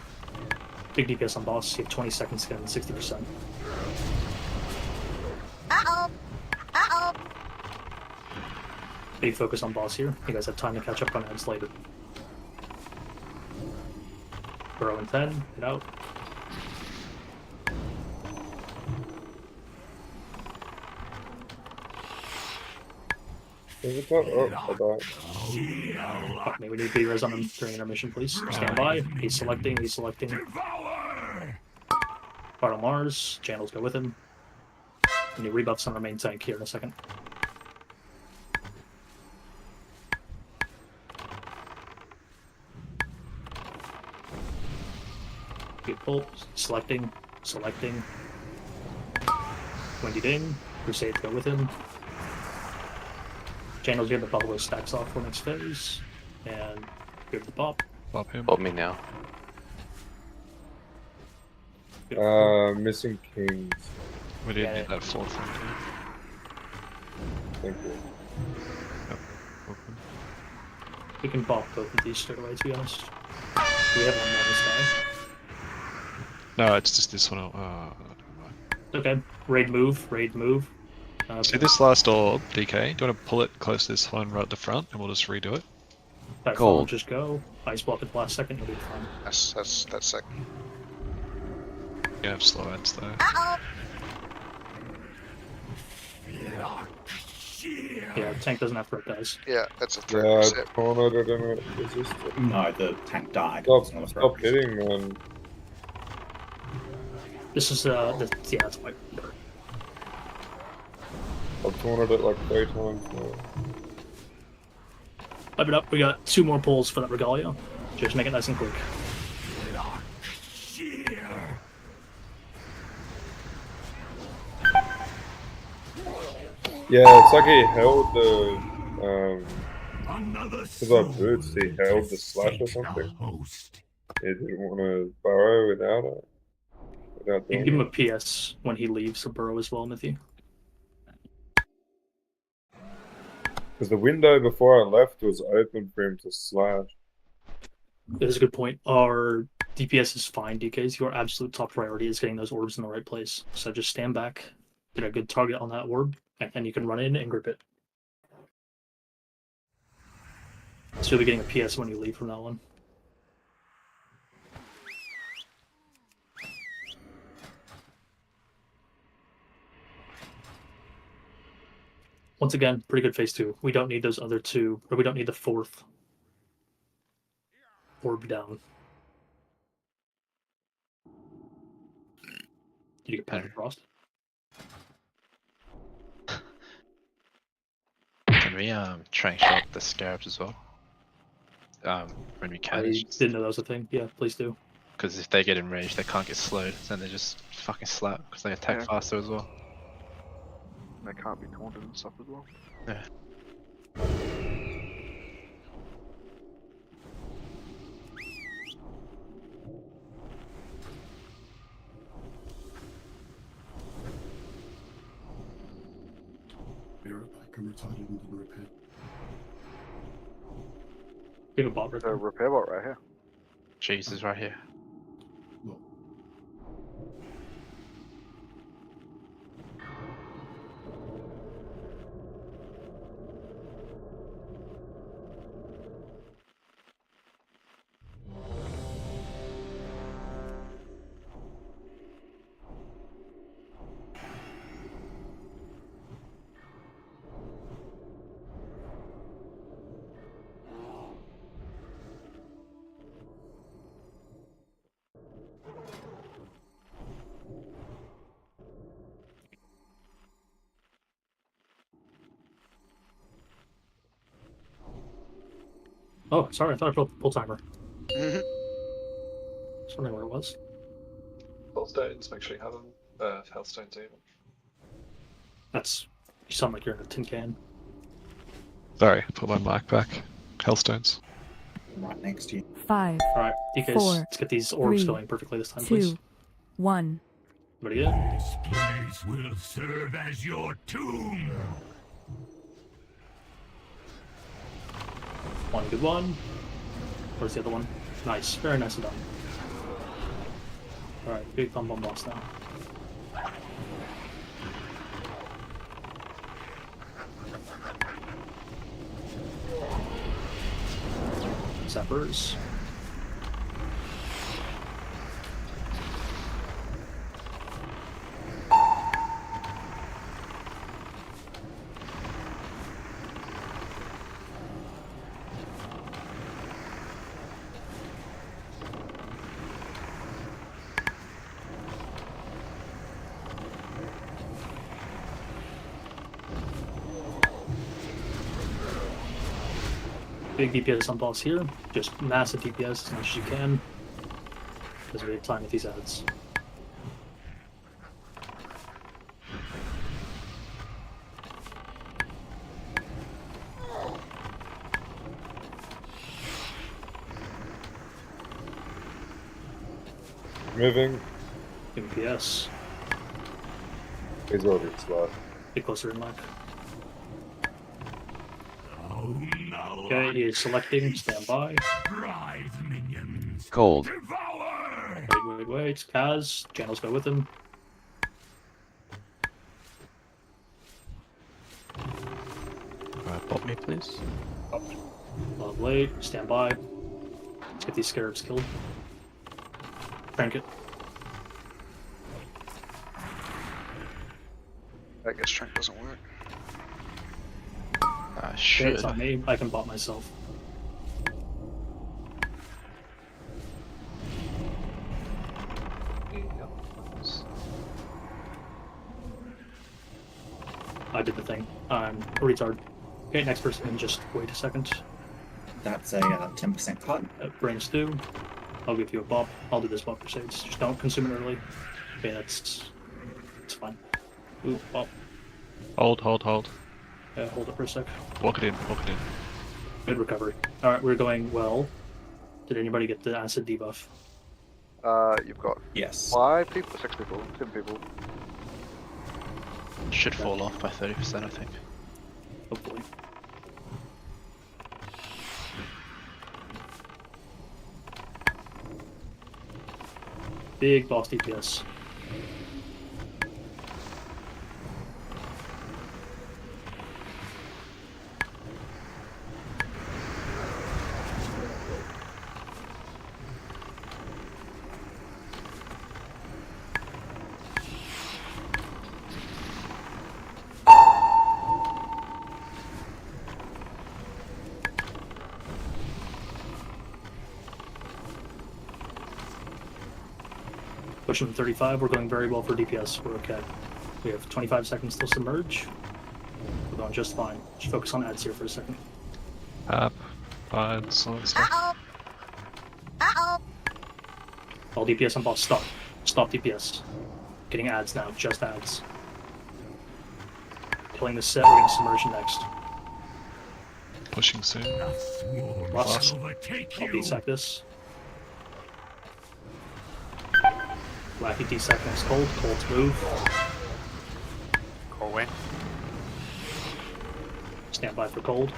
Big DPS on boss. You have 20 seconds to get him 60%. Big focus on boss here. You guys have time to catch up on ads later. Burrow in 10. Get out. Fuck me, we need B-res on him during intermission, please. Stand by. He's selecting, he's selecting. Part on Mars. Channels go with him. And he rebuffs on our main tank here in a second. Good pull. Selecting. Selecting. Windy Ding. Crusade go with him. Channels here, the Buffalo stacks off for next phase. And give the pop. Pop him. Pop me now. Missing kings. We didn't need that fourth one. Thank you. Yep. Open. We can pop both of these straight away, to be honest. Do we have one more this guy? No, it's just this one. Never mind. Okay. Raid move. Raid move. See this last orb, DK? Do you want to pull it close to this one right at the front, and we'll just redo it? Gold. Just go. Ice block at the last second, you'll be fine. That's sick. You have slow ends though. Yeah, tank doesn't have threat, guys. Yeah, that's a Yeah, threat. cornered it and it resisted. No, the tank died. Stop hitting, man. This is, yeah, that's why. I've cornered it like 3 times now. Pipe it up. We got 2 more pulls for that Regalia. Just make it nice and quick. Yeah, it's like he held the, because I boots, he held the slash or something. He didn't want to burrow without it. without You can doing give him it. a PS when he leaves the burrow as well, Mithy. Because the window before I left was open for him to slash. That is a good point. Our DPS is fine, DKs. Your absolute top priority is getting those orbs in the right place. So just stand back, get a good target on that orb, and then you can run in and grip it. So you'll be getting a PS when you leave from that one. Once again, pretty good phase 2. We don't need those other two, or we don't need the fourth orb down. Did you get Perfect Frost? Can we try and shot the scarabs as well? When we can. I didn't know that was a thing. Yeah, please do. Because if they get enraged, they can't get slowed. Then they just fucking slap because they attack faster as well. They can't be taunted and stuff as well. Yeah. I'm retarded and didn't repair. We have a bot right there. Repair bot right here. Jesus, right here. Oh, sorry, I thought I put full timer. Just wondering where it was. Hellstones, make sure you have them. Hellstones even. That's. You sound like you're in a tin can. Sorry, put my mic back. Hellstones. Right next to you. 5. Alright, DKs, 4, let's get these orbs 3, going perfectly this time, 2, please. 1. Everybody good? This place will serve as your tomb. One good one. Where's the other one? Nice, very nicely done. Alright, big thumb on boss now. Zappers. Big DPS on boss here, just massive DPS as much as you can, because we have time with these ads. Moving. DPS. He's already slot. Get closer in, Mike. Okay, he is selecting, stand by. Cold. Wait. Kaz, channels go with him. Bot me, please. Lovely, stand by. Let's get these scarabs killed. Crank it. I guess strength doesn't work. Okay, it's not me, I can bot myself. I did the thing. I'm a retard. Okay, next person, just wait a second. That's a 10% cut. Brain stew. I'll give you a bop. I'll do this bop Crusades. Just don't consume it early. Okay, it's fine. Ooh, bop. Hold. Hold it for a sec. Walk it in. Good recovery. Alright, we're going well. Did anybody get the acid debuff? You've got Yes. 5 people, 6 people, 7 people. Should fall off by 30%, I think. Hopefully. Big boss DPS. Pushing 35, we're going very well for DPS, we're okay. We have 25 seconds till submerge. We're going just fine. Just focus on ads here for a second. Ads, all that stuff. All DPS on boss, stop. Stop DPS. Getting ads now, just ads. Killing the set, we're going to submerge next. Pushing soon. Last. I'll D-sack this. Wacky D-sack next cold. Cold's move. Cold win. Stand by for cold.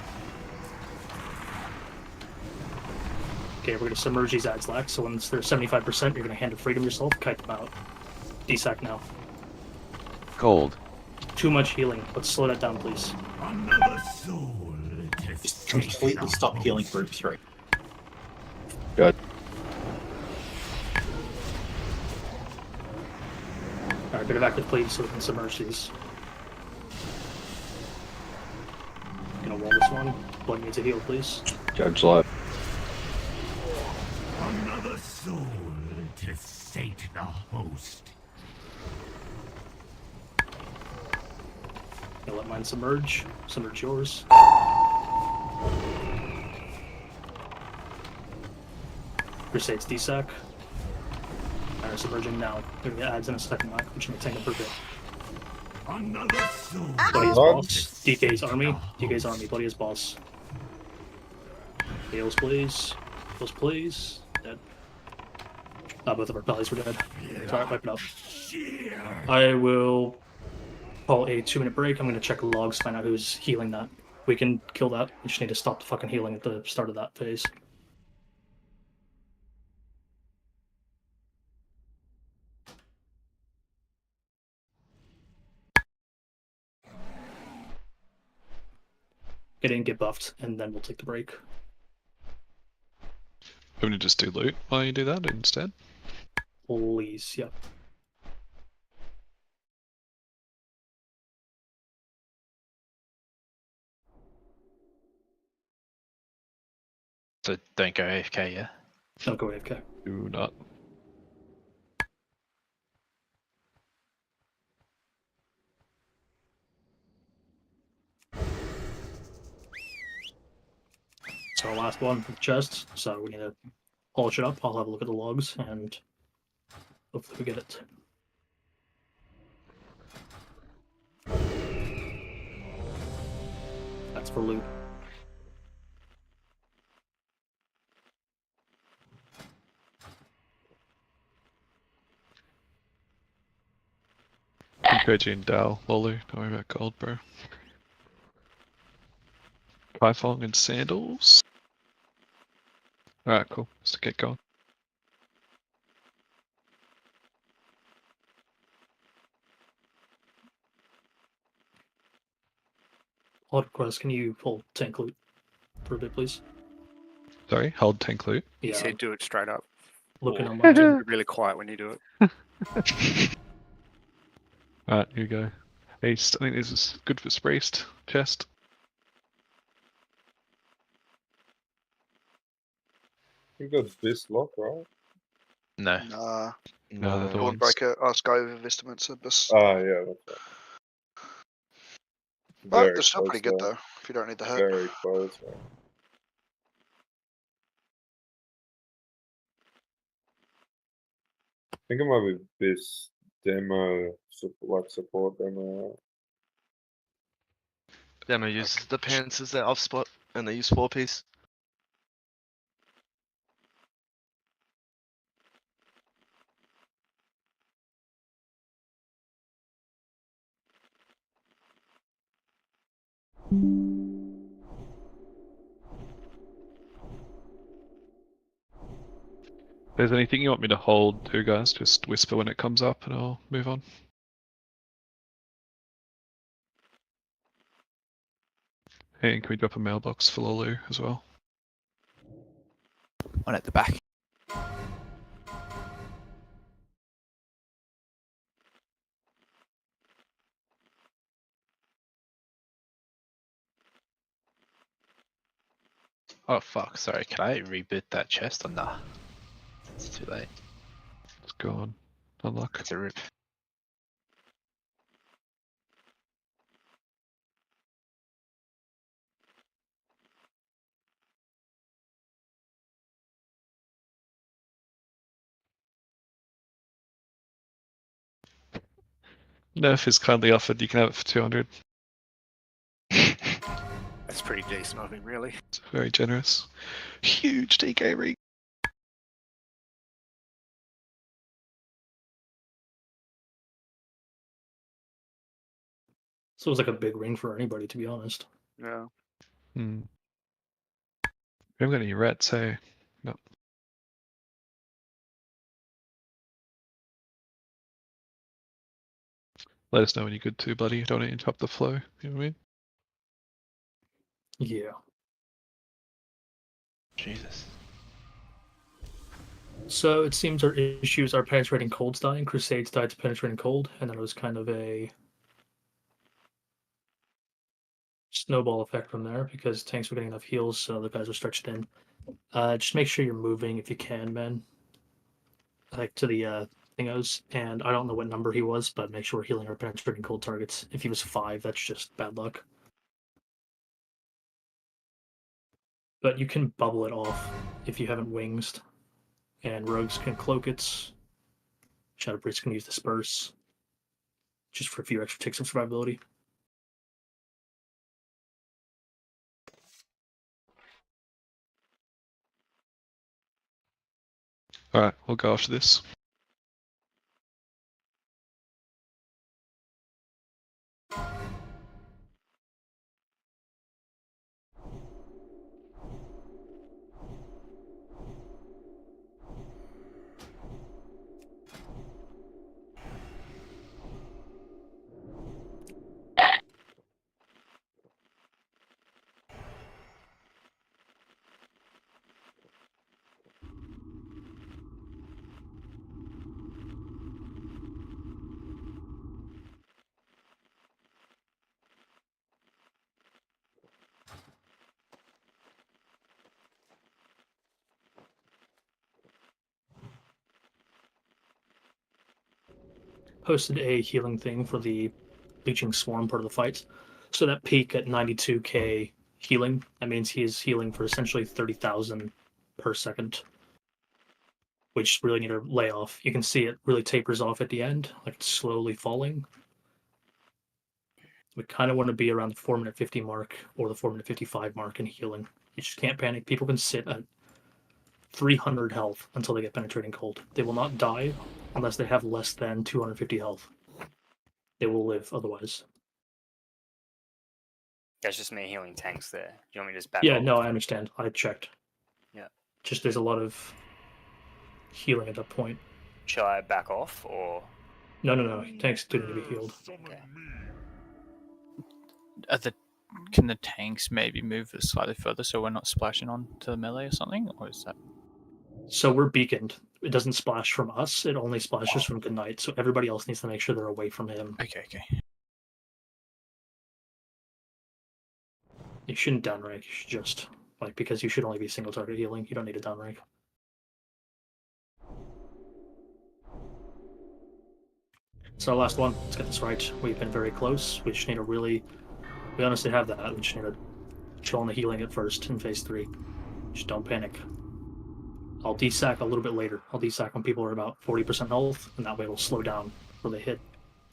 Okay, we're going to submerge these ads lax, so once they're 75%, you're going to hand of freedom yourself, kite them out. D-sack now. Cold. Too much healing. Let's slow that down, please. Another soul. Just completely stop healing group 3. Good. Alright, bit of active bleed so we can submerge these. Gonna wall this one. Blood needs a heal, please. Judge left. Another soul to sate the host. Gonna let mine submerge. Submerge yours. Crusade's D-sack. Alright, submerging now. They're gonna get ads in a second, Mike, which may take them for a bit. Another soul. Bloody is boss. DK's army. DK's army. Bloody is boss. Heals, please. Heals, please. Dead. Both of our bellies were dead. Sorry, wipe it up. I will call a 2-minute break. I'm going to check the logs, find out who's healing that. We can kill that. We just need to stop the fucking healing at the start of that phase. Get in, get buffed, and then we'll take the break. I'm gonna just do loot while you do that instead. Please, yeah. So don't go AFK, yeah? Don't go AFK. Do not. So our last one for the chest, so we need to polish it up. I'll have a look at the logs, and hopefully we get it. That's for loot. Koji and Dal, Lolu, don't worry about gold, bro. Python and sandals. Alright, cool. Let's get going. Odd request, can you hold tank loot for a bit, please? Sorry, hold tank loot. He Yeah, said do it straight up. looking Or on my just be really quiet when you do it. Alright, here you go. East. I think this is good for Spriest. Chest. You got this lock, right? No. Nah. No, they're the ones. Dawnbreaker, Sky over Vestiments, Abyss. Ah, yeah, that's right. But Very they're still close, pretty good though, if you don't need the hit. Very close, man. I think it might be this demo, like support demo. Demo uses the pants as their off spot, and they use 4-piece. If there's anything you want me to hold to, guys, just whisper when it comes up and I'll move on. Hey, can we drop a mailbox for Lulu as well? One at the back. Oh fuck, sorry, can I reboot that chest or nah? It's too late. It's gone. Unlock. It's a rip. Nerf is kindly offered, you can have it for 200. That's pretty decent of him, really. It's very generous. Huge DK ring. So it was like a big ring for anybody, to be honest. Yeah. Hmm. We haven't got any rats, hey? No. Let us know when you're good too, buddy. Don't want to interrupt the flow. You know what I mean? Yeah. Jesus. So it seems our issues are penetrating cold's dying. Crusade's died to penetrating cold, and then it was kind of a snowball effect from there because tanks were getting enough heals, so the guys are stretched in. Just make sure you're moving if you can, man. Like to the thingos, and I don't know what number he was, but make sure we're healing our penetrating cold targets. If he was 5, that's just bad luck. But you can bubble it off if you haven't wings, and rogues can cloak it. Shadow Priest can use disperse, just for a few extra ticks of survivability. Alright, we'll go after this. Posted a healing thing for the Bleaching Swarm part of the fight. So that peak at 92k healing, that means he is healing for essentially 30,000 per second, which really need to lay off. You can see it really tapers off at the end, like it's slowly falling. We kind of want to be around the 4-minute 50 mark or the 4-minute 55 mark in healing. You just can't panic. People can sit at 300 health until they get penetrating cold. They will not die unless they have less than 250 health. They will live otherwise. That's just me healing tanks there. Do you want me to just back Yeah, off? no, I understand. I checked. Yeah. Just there's a lot of healing at that point. Shall I back off or? No. Tanks do need to be healed. Okay. Can the tanks maybe move slightly further so we're not splashing onto the melee or something? Or is that... So we're beaconed. It doesn't splash from us. It only splashes from Goodnight. So everybody else needs to make sure they're away from him. Okay. You shouldn't downrank. You should just, because you should only be single target healing. You don't need a downrank. So our last one. Let's get this right. We've been very close. We just need to really... We honestly have that. We just need to chill on the healing at first in phase 3. Just don't panic. I'll desack a little bit later. I'll desack when people are about 40% health, and that way it'll slow down before they hit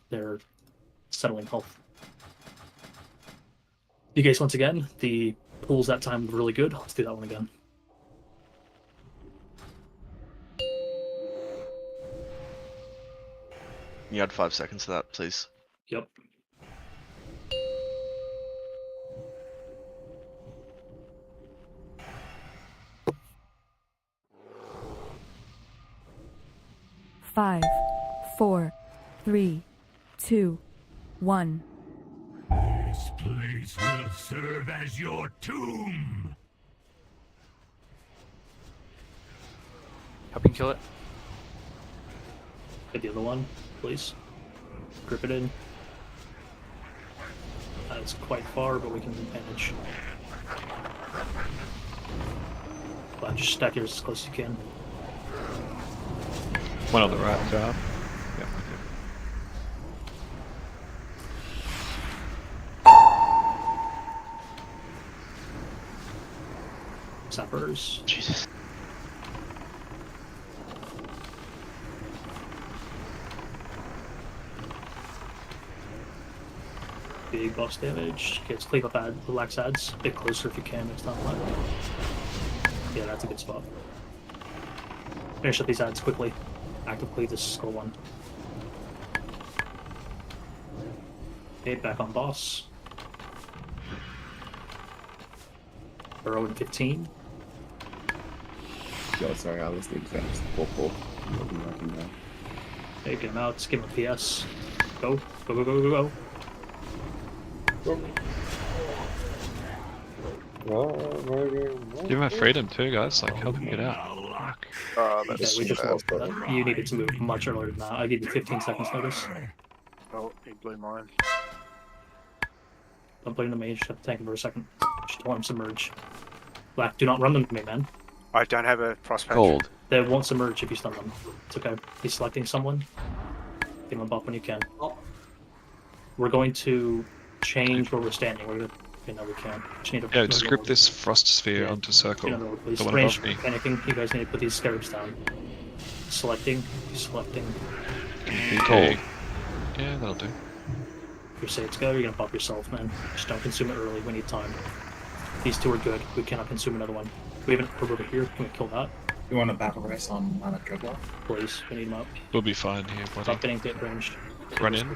their settling health. You guys, once again, the pools that time were really good. Let's do that one again. You add 5 seconds to that, please. Yep. 5, 4, 3, 2, 1. This place will serve as your tomb. Help him kill it. Get the other one, please. Grip it in. It's quite far, but we can manage. But just stack yours as close as you can. One on the right job. Yeah. Sappers. Jesus. Big boss damage. Okay, let's cleave up relax ads. A bit closer if you can next time. Yeah, that's a good spot. Finish up these ads quickly. Active cleave this score one. Okay, back on boss. Burrow in 15. Yo, sorry, I was the exams. Poor. Okay, get him out. Just give him a PS. Go. Go, go, go, go, go. Give him a freedom too, guys. Like, help him get out. Yeah, we just lost that. You needed to move much earlier than that. I gave you 15 seconds notice. Oh, he blew mine. Don't blame the mage. Have to tank him for a second. Just don't let him submerge. Black, do not run them to me, man. I don't have a prospect. Cold. They won't submerge if you stun them. It's okay. He's selecting someone. Give him a buff when you can. We're going to change where we're standing. We're gonna, you know, we can. Just need to Yeah, just grip this frost sphere onto circle. You know, please. The one Range above me. panicking. You guys need to put these scarabs down. Selecting. Cold. Yeah, that'll do. Crusades go. You're gonna buff yourself, man. Just don't consume it early. We need time. These two are good. We cannot consume another one. We have an herb over here. Can we kill that? You want a battle race on Dreadlock? Please. We need him up. We'll be fine here, buddy. Stop getting hit ranged. Run in.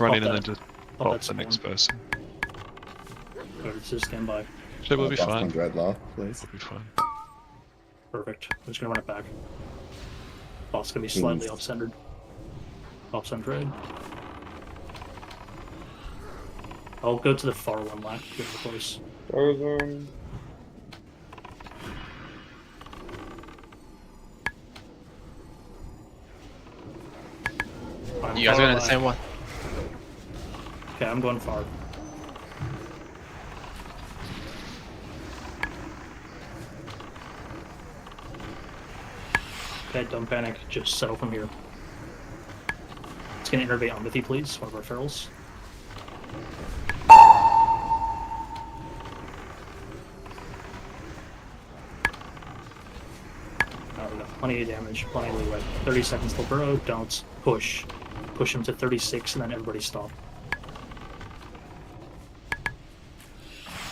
Run in and then just pop the next person. Alright, just stand by. So we'll be Buff fine. on Dreadlock, please. We'll be fine. Perfect. I'm just gonna run it back. Boss gonna be slightly off-centered. Off-centered. I'll go to the far one, Lack. Get close. You guys are going to the same one. Okay, I'm going far. Okay, don't panic. Just settle from here. It's gonna innervate on with you, please. One of our ferals. Oh, we got plenty of damage, plenty of leeway. 30 seconds till burrow. Don't push. Push him to 36, and then everybody stop.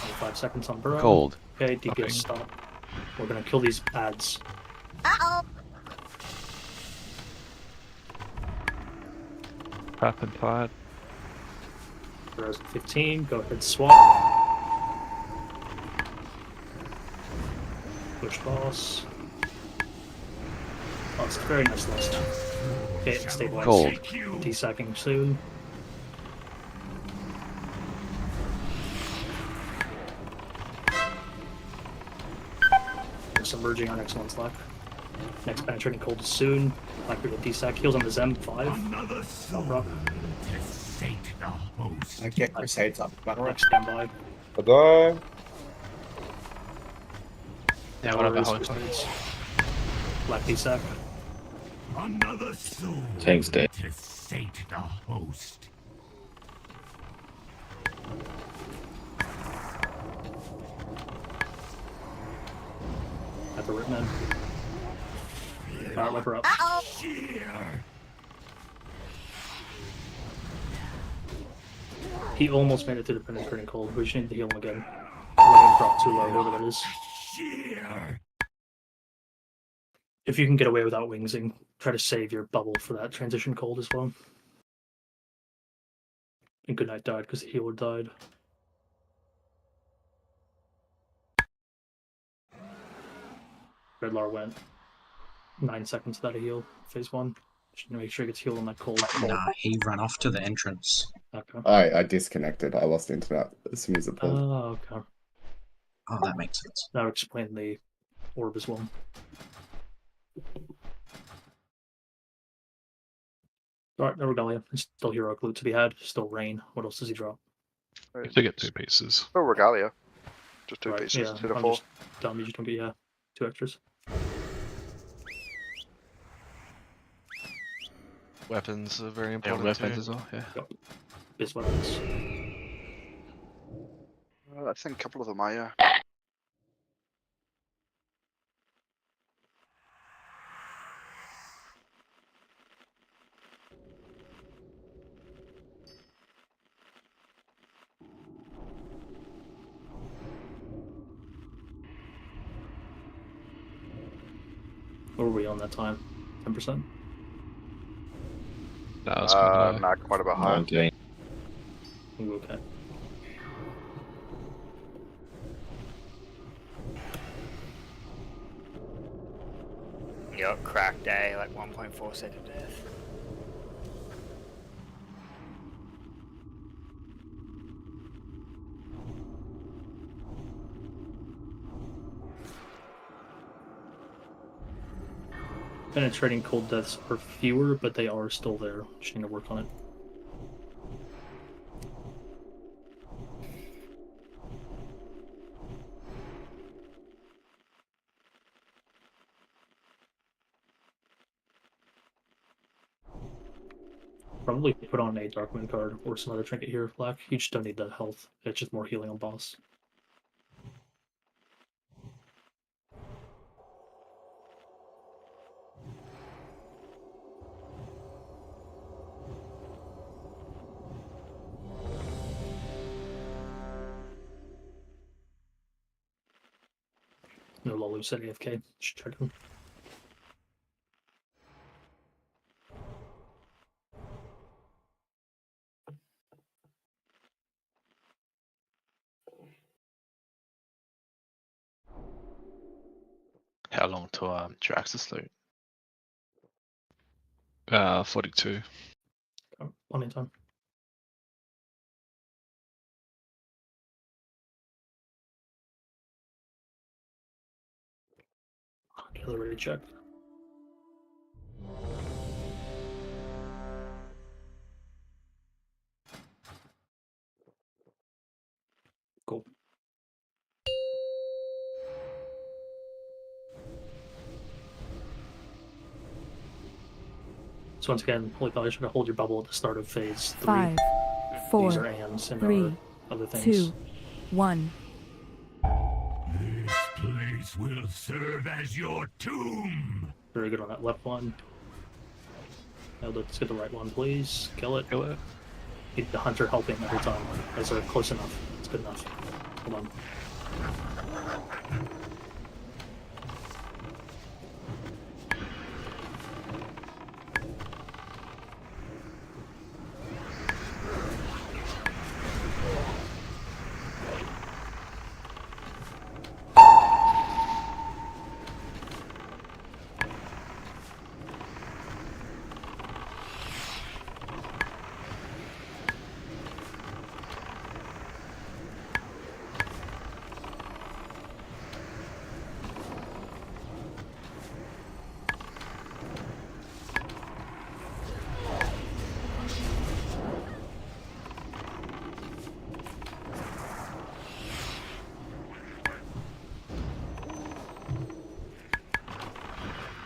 25 seconds on burrow. Cold. Okay, DPS stop. We're gonna kill these ads. Tap and tide. Burrow's at 15. Go ahead, swap. Push boss. Oh, it's a very nice list. Okay, stabilize. Cold. Desacking soon. We're submerging our next one's luck. Next penetrating cold is soon. Like we're gonna desac. Heals on the Zem 5. I get Crusades up. Battle Next standby. Bye. Yeah, what about Holy Crusades? Black desac. Another soul Tank's dead. to sate the host. At the Ripman. Alright, whip her up. He almost made it through the penetrating cold. We just need to heal him again. Let him drop too low, whoever that is. If you can get away without wingsing, try to save your bubble for that transition cold as well. And Goodnight died because the healer died. Redlar went. 9 seconds without a heal. Phase 1. Just need to make sure he gets healed on that cold. Nah, he ran off to the entrance. Okay. I disconnected. I lost internet as soon as it pulled. Oh, okay. Oh, that makes sense. That would explain the orb as well. Alright, no Regalia. Still heroic loot to be had. Still rain. What else does he drop? They get 2 pieces. Oh, Regalia. Just 2 Right, pieces yeah, instead of I'm 4. just dumb. You just don't get 2 extras. Weapons are very Yeah, important weapons too. as well. Yeah. Yep. Biz weapons. I think a couple of them are, yeah. What were we on that time? 10%? No, it's quite high. Nah, quite a bit higher. 19. Ooh, okay. Yup, crack day, like 1.4 second death. Penetrating cold deaths are fewer, but they are still there. Just need to work on it. Probably put on a Dark Moon card or some other trinket here, Black. You just don't need the health. It's just more healing on boss. No Lolu said AFK. Just check him. How long to Drax's loot? 42. Oh, plenty of time. Artillery check. Cool. So once again, Holy Pally should hold your bubble at the start of phase 3. 5, 4, These are ands and 3, other things. 2, 1. This place will serve as your tomb. Very good on that left one. Now let's get the right one, please. Kill it. Kill it. Need the hunter helping every time. As they're close enough. It's good enough. Hold on.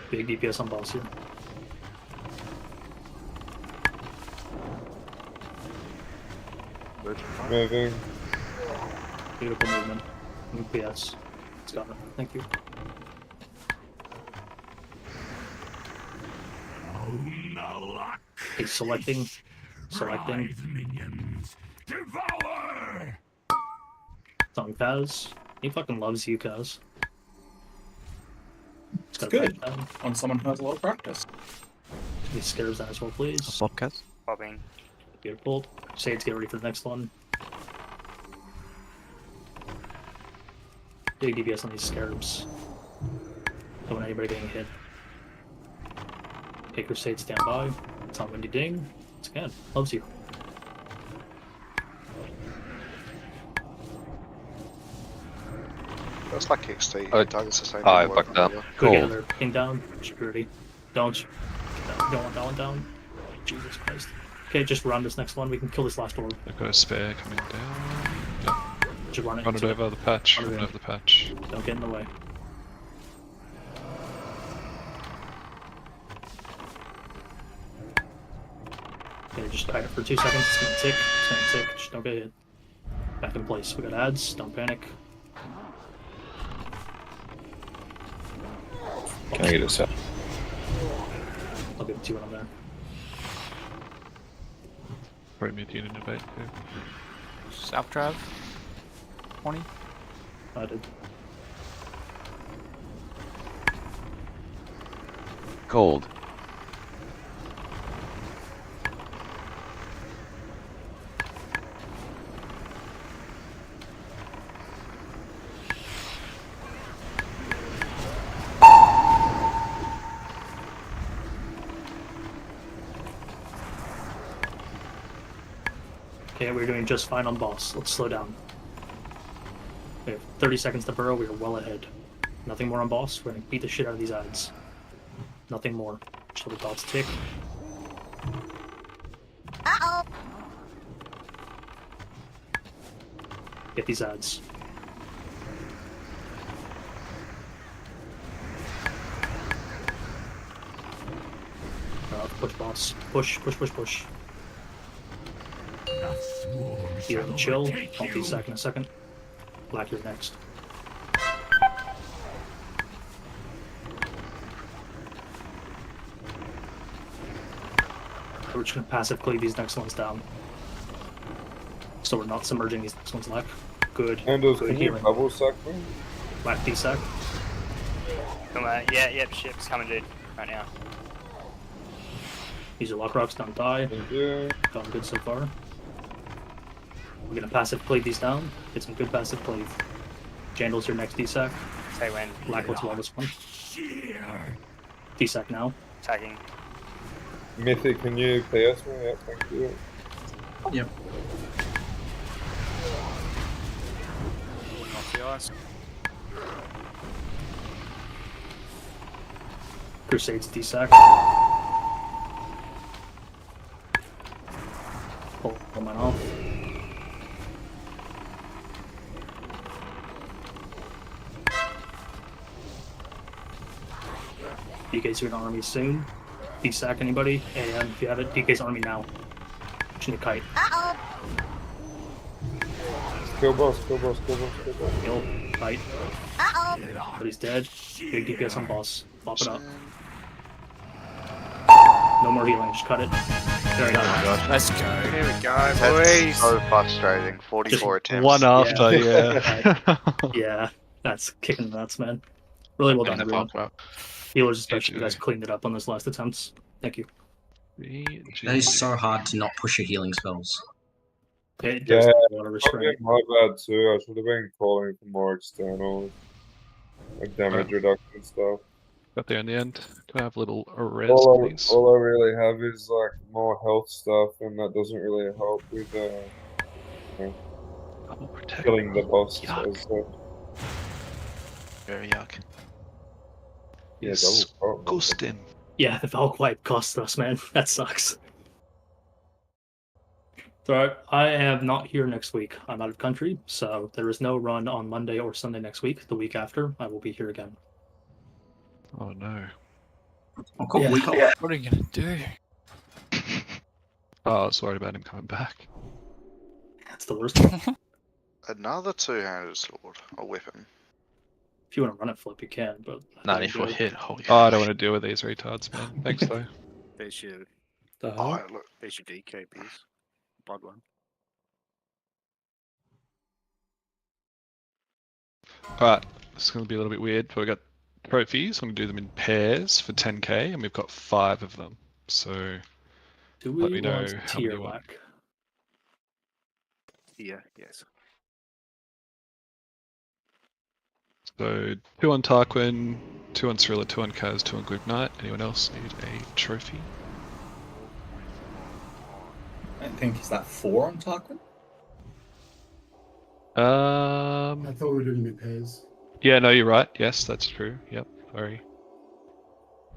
Big DPS on boss here. Moving. Beautiful movement. UPS. It's got it. Thank you. He's selecting. Selecting. Minions, devour! It's on Kaz. He fucking loves you, Kaz. It's good when someone who has a lot of practice. These scares that as well, please. Podcast. Popping. Beautiful. Shades, get ready for the next one. Big DPS on these scarabs. Don't want anybody getting hit. Okay, Crusade, stand by. It's on Windy Ding. It's again. Loves you. That's like XT. Oh, Target's the same. I fucked up. Go get another ping down. Security. Don't. Don't want that one down. Jesus Christ. Okay, just run this next one. We can kill this last orb. I've got a spare coming down. Yep. Just run it. Run it over the patch. Run it Run in. over the patch. Don't get in the way. Okay, just kite it for 2 seconds. It's gonna tick. It's gonna tick. Just don't get hit. Back in place. We got ads. Don't panic. Can I get a set? I'll give it to you when I'm there. Probably mid unit debate too. South drive. 20. I did. Gold. Okay, we're doing just fine on boss. Let's slow down. We have 30 seconds to burrow. We are well ahead. Nothing more on boss. We're gonna beat the shit out of these ads. Nothing more. Just let the dots tick. Uh-oh. Get these ads. Push boss. Push, push, push, push. Heal and chill. I'll be sack in a second. Black, you're next. We're just gonna passive cleave these next ones down. So we're not submerging these next ones, Black. Good. Handles, Good can you healing. double sack me? Black D-sack. Yep, ship's coming, dude. Right now. Use your lock rocks, don't die. Thank you. Going good so far. We're gonna passive cleave these down. Get some good passive cleave. Jandal's your next D-sack. Say when. Black, let's wall this one. D-sack now. Tagging. Mythic, can you PS me? Yeah, thank you. Yep. Off the ice. Crusade's D-sack. Pull mine off. DK's your army soon. D-sack anybody? And if you have it, DK's army now. Just need a kite. Uh-oh. Kill boss, kill boss, kill boss, kill boss. Kill. Kite. Uh-oh. But he's dead. Big DPS on boss. Pop it up. No more healing, just cut it. There we go. Let's go. Here we go, That's boys. so frustrating. 44 attempts. One after, yeah. Yeah, that's kicking nuts, man. Really well done, everyone. Healers especially, you guys cleaned it up on those last attempts. Thank you. That is so hard to not push your healing spells. It Yeah, does a lot of restraint. my bad too. I should have been calling for more external, like damage reduction stuff. Got there in the end. Can I have a little res, please? All I really have is like more health stuff, and that doesn't really help with killing the boss. As Very yuck. yeah, double Ghostin. Yeah, the Valk wipe cost us, man. That sucks. It's alright. I am not here next week. I'm out of country, so there is no run on Monday or Sunday next week. The week after, I will be here again. Oh no. Oh, cool. Yeah. Week off. What are you gonna do? Oh, I was worried about him coming back. That's the worst. Another two-handed sword. I'll whip him. If you want to run it flip, you can, but 94 hit. Holy Oh, I don't want to deal with these retards, man. Thanks though. There's your, The hell? Oh, look. there's your DK piece. Blood one. Alright, this is going to be a little bit weird, but we got trophies. I'm going to do them in pairs for 10k, and we've got 5 of them. So Do let we me know want how many tier you want. whack? Yeah, yes. So 2 on Tarquin, 2 on Thriller, 2 on Kaz, 2 on Good Night. Anyone else need a trophy? I think, is that 4 on Tarquin? I thought we were doing mid pairs. Yeah, no, you're right. Yes, that's true. Yep, sorry.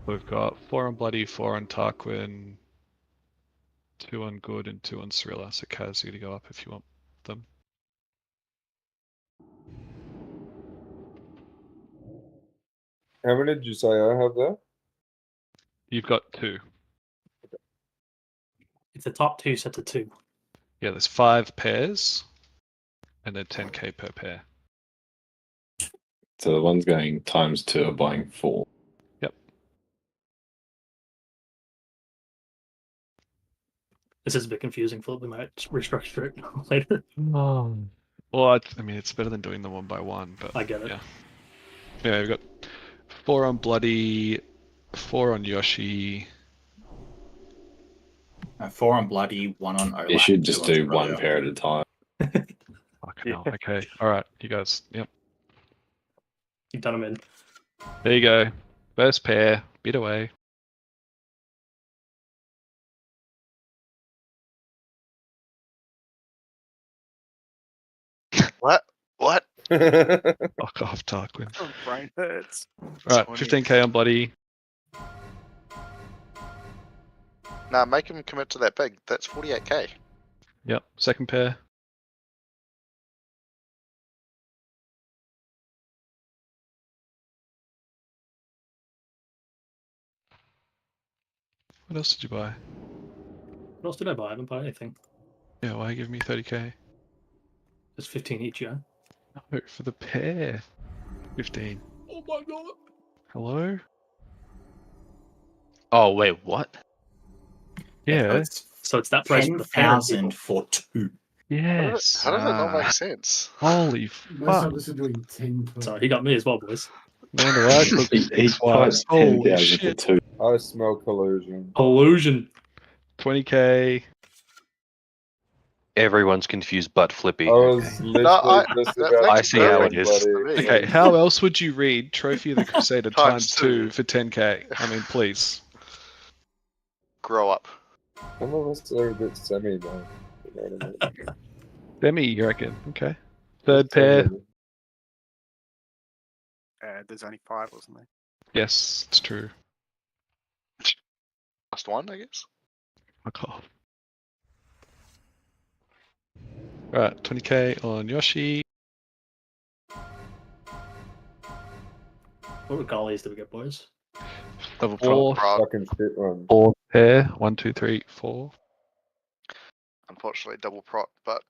We've got 4 on Bloody, 4 on Tarquin, 2 on Good, and 2 on Thriller. So Kaz, you're gonna go up if you want them. How many did you say I have there? You've got 2. It's the top 2 set to 2. Yeah, there's 5 pairs, and then 10k per pair. So the ones going ×2 are buying 4. Yep. This is a bit confusing, Philip. We might restructure it later. Well, I mean, it's better than doing them one by one, but I get it. Yeah. Yeah, we've got 4 on Bloody, 4 on Yoshi. 4 on Bloody, 1 on Olaf. You should just 2 on do one Thriller. pair at a time. Fucking hell. Okay. Alright, you guys. Yep. You've done them in. There you go. First pair. Bit away. What? What? Fuck off, Tarquin. Oh, brain hurts. Alright, 15k on Bloody. Nah, make him commit to that big. That's 48k. Yep. Second pair. What else did you buy? What else did I buy? I haven't bought anything. Yeah, why give me 30k? It's 15 each, yeah? No, for the pair. 15. Oh my god! Hello? Oh, wait, what? Yeah. So it's that price for the pair. 10,000 for 2. Yes. How does that not make sense? Holy Most fuck. of us are doing 10 per. So he got me as well, boys. No wonder I took He twice. quotes Holy 10,000 for shit. 2. I smell collusion. Illusion. 20k. Everyone's confused but Flippy. I was literally just about I to see how it correct, is. buddy. Okay, how else would you read Trophy of the Crusader Times times 2 for 10k? I mean, please. Grow up. Some of us are a bit semi though. You know what I mean? Demi, you reckon? Okay. Third pair. There's only 5, wasn't there? Yes, it's true. Last one, I guess. Fuck off. Right, 20k on Yoshi. What regalias did we get, boys? Level Four. 4. Fucking shit one. 4 pair. 1, 2, 3, 4. Unfortunately, double prot, but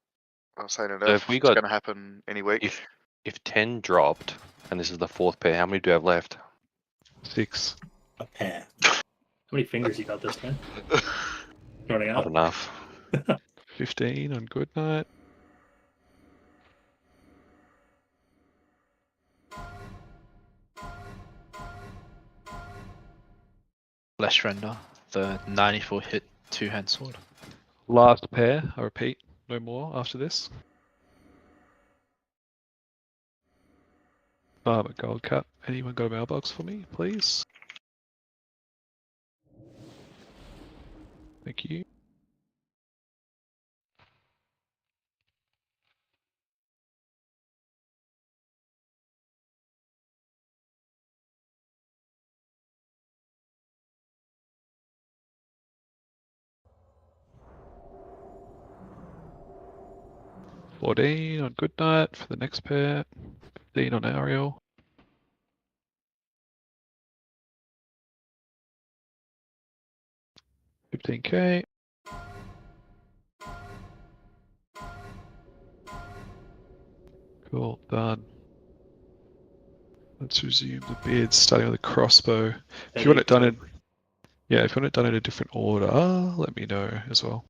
I was saying it. So if we it's got- going to happen any week. If 10 dropped, and this is the 4th pair, how many do you have left? 6. A pair. How many fingers you got this time? Running Not out. enough. 15 on Good Night. Flesh Render, the 94 hit 2-hand sword. Last pair, I repeat, no more after this. A gold cup. Anyone got a mailbox for me, please? Thank you. $14 on Good Night for the next pair. 15 on Ariel. $15k. Cool, done. Let's resume the bids, starting with the crossbow. If you want it done in, yeah, if you want it done in a different order, let me know as well.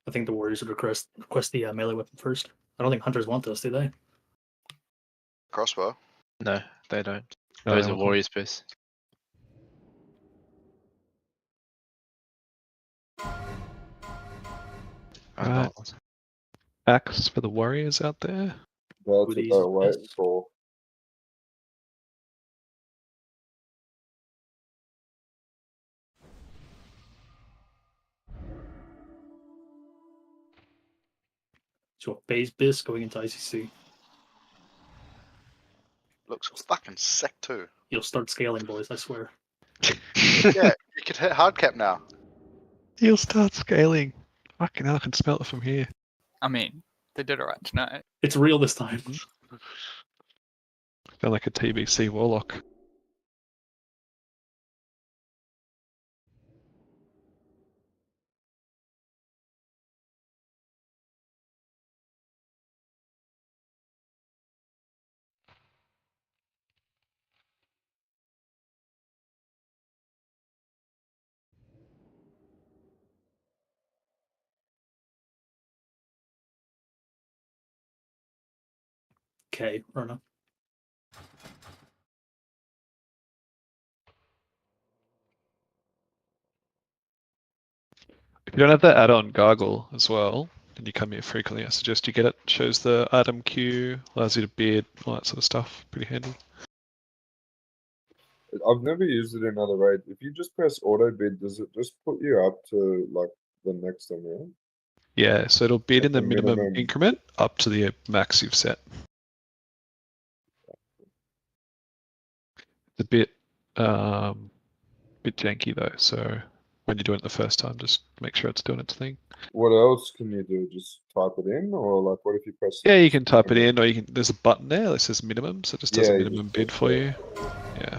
I think the warriors would request the melee weapon first. I don't think hunters want this, do they? Crossbow. No, they don't. No, Those they are don't. warriors boosts. Right. Axe for the warriors out there. That's what they're waiting for. So phase bis going into ICC. Looks fucking sick too. You'll start scaling, boys. I swear. Yeah, you could hit hard cap now. He'll start scaling. Fucking hell, I can smell it from here. I mean, they did alright tonight. It's real this time. Sound like a TBC warlock. Okay, runner. If you don't have that add-on gargle as well, and you come here frequently, I suggest you get it. Shows the item queue, allows you to bid, all that sort of stuff. Pretty handy. I've never used it in other raid. If you just press auto bid, does it just put you up to like the next amount? Yeah, so it'll bid in the the minimum minimum. increment up to the max you've set. It's a bit janky though, so when you're doing it the first time, just make sure it's doing its thing. What else can you do? Just type it in, or like what if you press? Yeah, you can type it in, or you can. There's a button there that says minimum, so it just does Yeah, a you minimum just bid press for that. you. Yeah.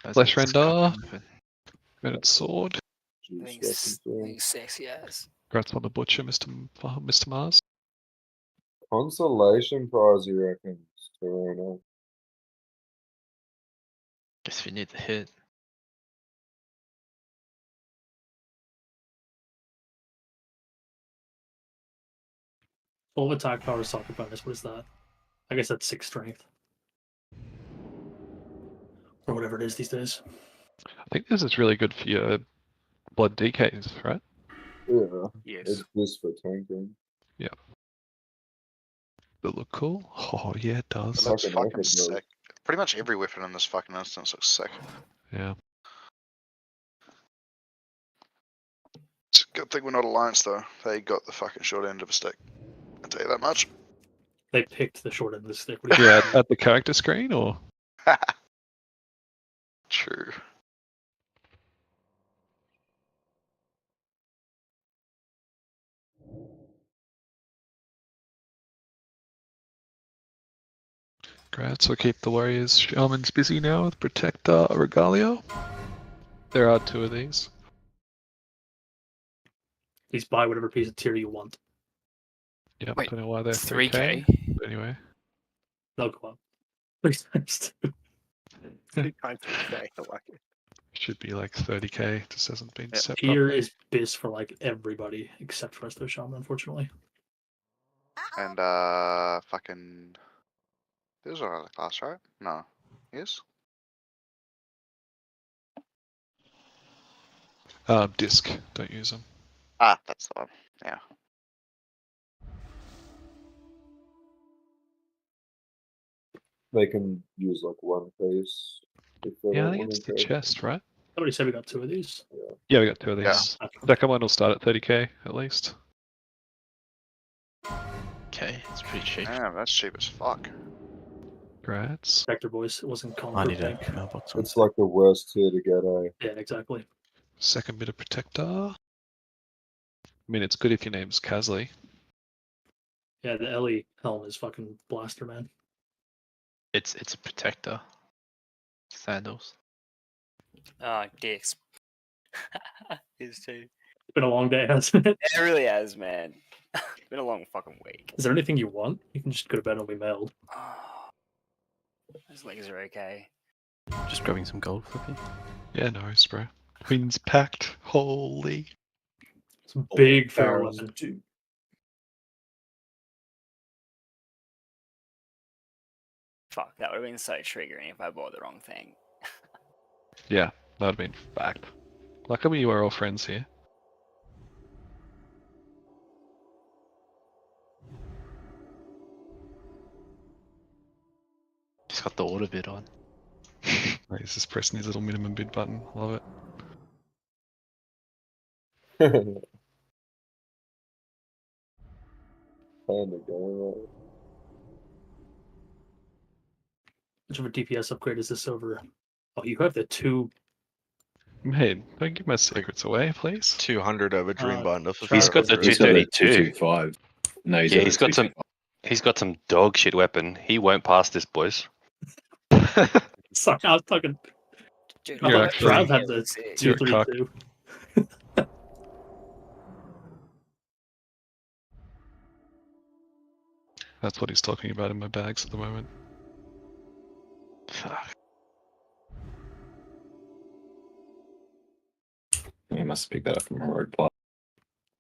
That's Flesh what's render, coming. granite sword. Sexy ass. Congrats on the butcher, Mr. Mars. Consolation prize, you reckon? Corona. Guess we need the hit. Full attack power socket bonus. What is that? I guess that's 6 strength. Or whatever it is these days. I think this is really good for your blood DKs, right? Yeah. Yes. It's this for tanking. Yeah. Does it look cool? Oh yeah, it does. It looks Fucking fucking epic, though. sick. Pretty much every weapon in this fucking instance looks sick. Yeah. It's a good thing we're not Alliance though. They got the fucking short end of a stick. I'll tell you that much. They picked the short end of the stick. What do Yeah, at the character screen or? True. Great, so keep the warriors shamans busy now with Protector Regalia. There are 2 of these. Please buy whatever piece of tier you want. Yep, Wait, don't know why they're 3K? 3K. But anyway. They'll go up. 3 times 2. 2 times 3K. I like it. Should be like 30K, just hasn't been set Tier properly. is bis for like everybody except for Resto Shaman, unfortunately. And fucking. These are other class, right? No. Yes. Disc, don't use them. Ah, that's the one. Yeah. They can use like one face. If they Yeah, I don't think want it's to the take. chest, right? Somebody said we got 2 of these. Yeah, we got 2 of Yeah. these. Second one will start at 30K at least. Okay, it's pretty cheap. Damn, that's cheap as fuck. Congrats. Vector boys, it wasn't I common need for a tank. mailbox. It's like the worst tier to get a. Yeah, exactly. Second bit of Protector. I mean, it's good if your name's Casley. Yeah, the Ellie helm is fucking blaster, man. It's a protector. Sandals. Oh, dicks. Is too. It's been a long day, hasn't it? It really has, man. It's been a long fucking week. Is there anything you want? You can just go to bed and it'll be mailed. Those legs are okay. Just grabbing some gold, Flippy. Yeah, no worries, bro. Queen's packed. Holy. It's a big fair Barrels weapon. 2. Fuck, that would have been so triggering if I bought the wrong thing. Yeah, that would have been fact. Luckily, you are all friends here. Just got the auto bid on. Right, he's just pressing his little minimum bid button. Love it. Playing the game, right? Which of a DPS upgrade is this over? Oh, you have the 2. Hey, don't give my secrets away, please. 200 over Dreambinder for He's got the He's got a 232. 225. No, Yeah, he's got some. He's got some dog shit weapon. He won't pass this, boys. Sorry, I was talking. Dude, I You're thought actually- Trav had the You're a cock. 232. That's what he's talking about in my bags at the moment. Fuck. You must pick that up from a road plot.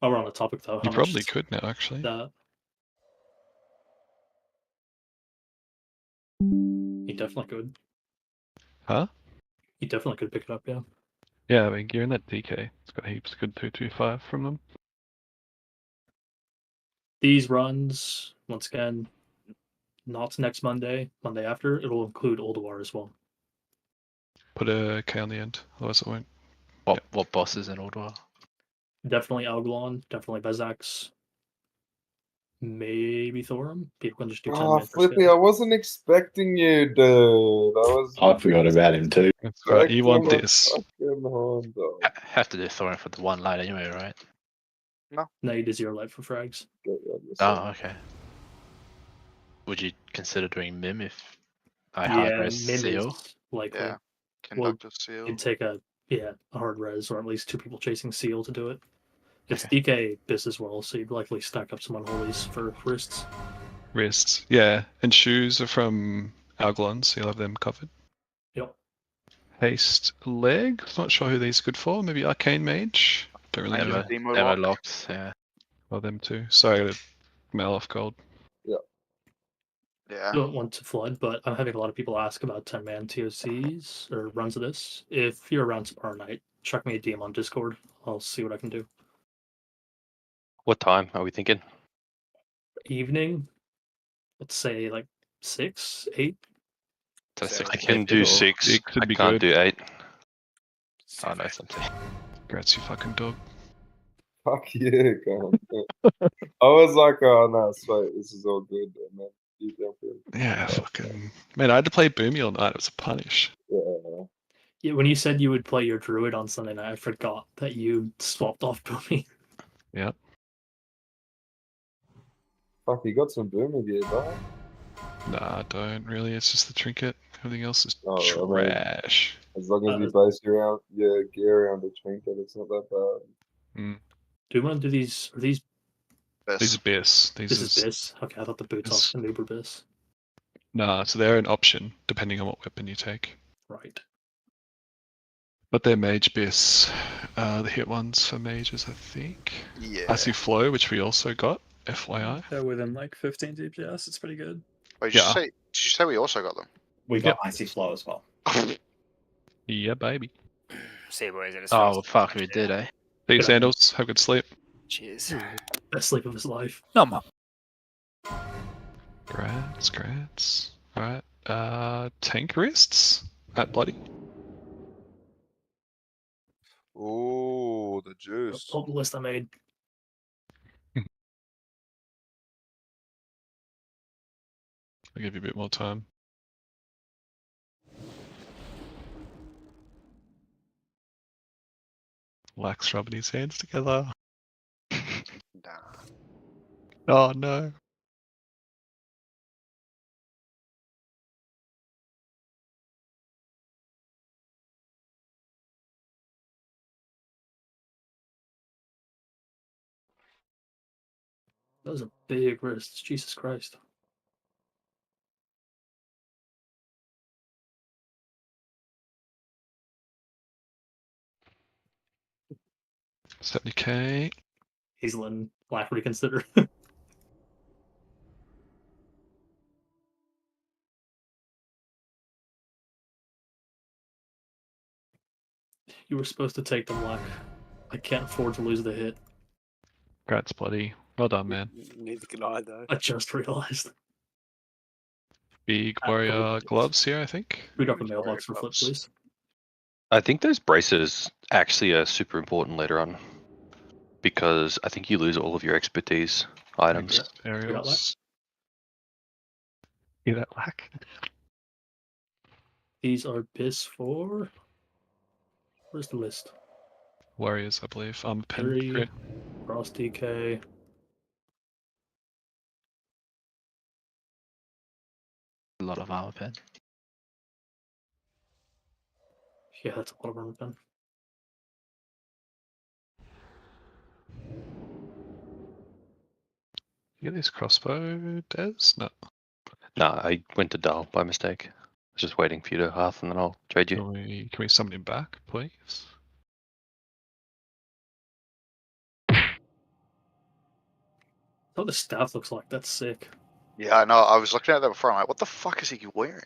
Oh, we're on the topic though. You How probably much could now, actually. He definitely could. Huh? He definitely could pick it up, yeah. Yeah, I mean, you're in that DK. It's got heaps of good 225 from them. These runs, once again, not next Monday, Monday after, it'll include Oldwar as well. Put a K on the end, otherwise it won't. What bosses in Oldwar? Definitely Algalon, definitely Bezax, maybe Thorum. People can just do 10 Oh, man per Flippy, scale. I wasn't expecting you, dude. I forgot about him too. That's right, you want this. Have to do Thorin for the one light anyway, right? No, you do 0 light for frags. Oh, okay. Would you consider doing Mim if I Yeah, hard res Mim Seal? is likely. Yeah. Well, Conductor seal. it'd take a hard res or at least 2 people chasing seal to do it. It's DK bis as well, so you'd likely stack up some unholies for wrists. Wrists, yeah. And shoes are from Algalon, so you'll have them covered. Yep. Haste leg, not sure who these are good for. Maybe Arcane Mage? Don't really know. Demo locks, yeah. Well, them too. Sorry, I got a mail off gold. Yeah. Don't want to flood, but I'm having a lot of people ask about 10-man TOCs or runs of this. If you're around tomorrow night, chuck me a DM on Discord. I'll see what I can do. What time are we thinking? Evening, let's say like 6, 8. I can do 6. I can't do 8. Oh no, something. Congrats, you fucking dog. Fuck yeah, God. I was like, oh no, sweet, this is all good, man. You jump in. Yeah, fucking. Man, I had to play Boomy all night. It was a punish. Yeah. Yeah, when you said you would play your druid on Sunday night, I forgot that you swapped off Boomy. Yep. Fuck, you got some boomer gear, bro. Nah, I don't really. It's just the trinket. Everything else is Oh, I mean, trash. as long as you base your gear around the trinket, it's not that bad. Mm. Do we want to do these? Are these? These are Biss. This is Biss. Okay, I thought the boots off the Uber Biss. Nah, so they're an option depending on what weapon you take. Right. But they're Mage Biss. The hit ones for mages, I think. Yeah. Icy Flow, which we also got. FYI. They're within like 15 DPS. It's pretty good. Wait, did you say we also got them? We got Icy Flow as well. Yeah, baby. See, boys, it is Oh, fuck, we did, eh? See you, Sandals. Have a good sleep. Cheers. Best sleep of his life. No, man. Grats. Alright. Tank wrists at Bloody. Ooh, the juice. Pull the list I made. I'll give you a bit more time. Lax rubbing his hands together. Oh no. Those are big wrists. Jesus Christ. $70K. He's letting Black reconsider. You were supposed to take the Black. I can't afford to lose the hit. Congrats, Bloody. Well done, man. Neither can I, though. I just realized. Big warrior gloves here, I think. We got the mailbox for flip, please. I think those braces actually are super important later on. Because I think you lose all of your expertise items. Aerials. Hear that lack? These are bis for. Where's the list? Warriors, I believe. Pin. 3, Cross DK. A lot of armor pen. Yeah, that's a lot of armor pen. You get this crossbow, Des? No. No, I went to Dull by mistake. I was just waiting for you to half and then I'll trade you. Can we summon him back, please? What the staff looks like. That's sick. Yeah, I know. I was looking at that before. I'm like, what the fuck is he wearing?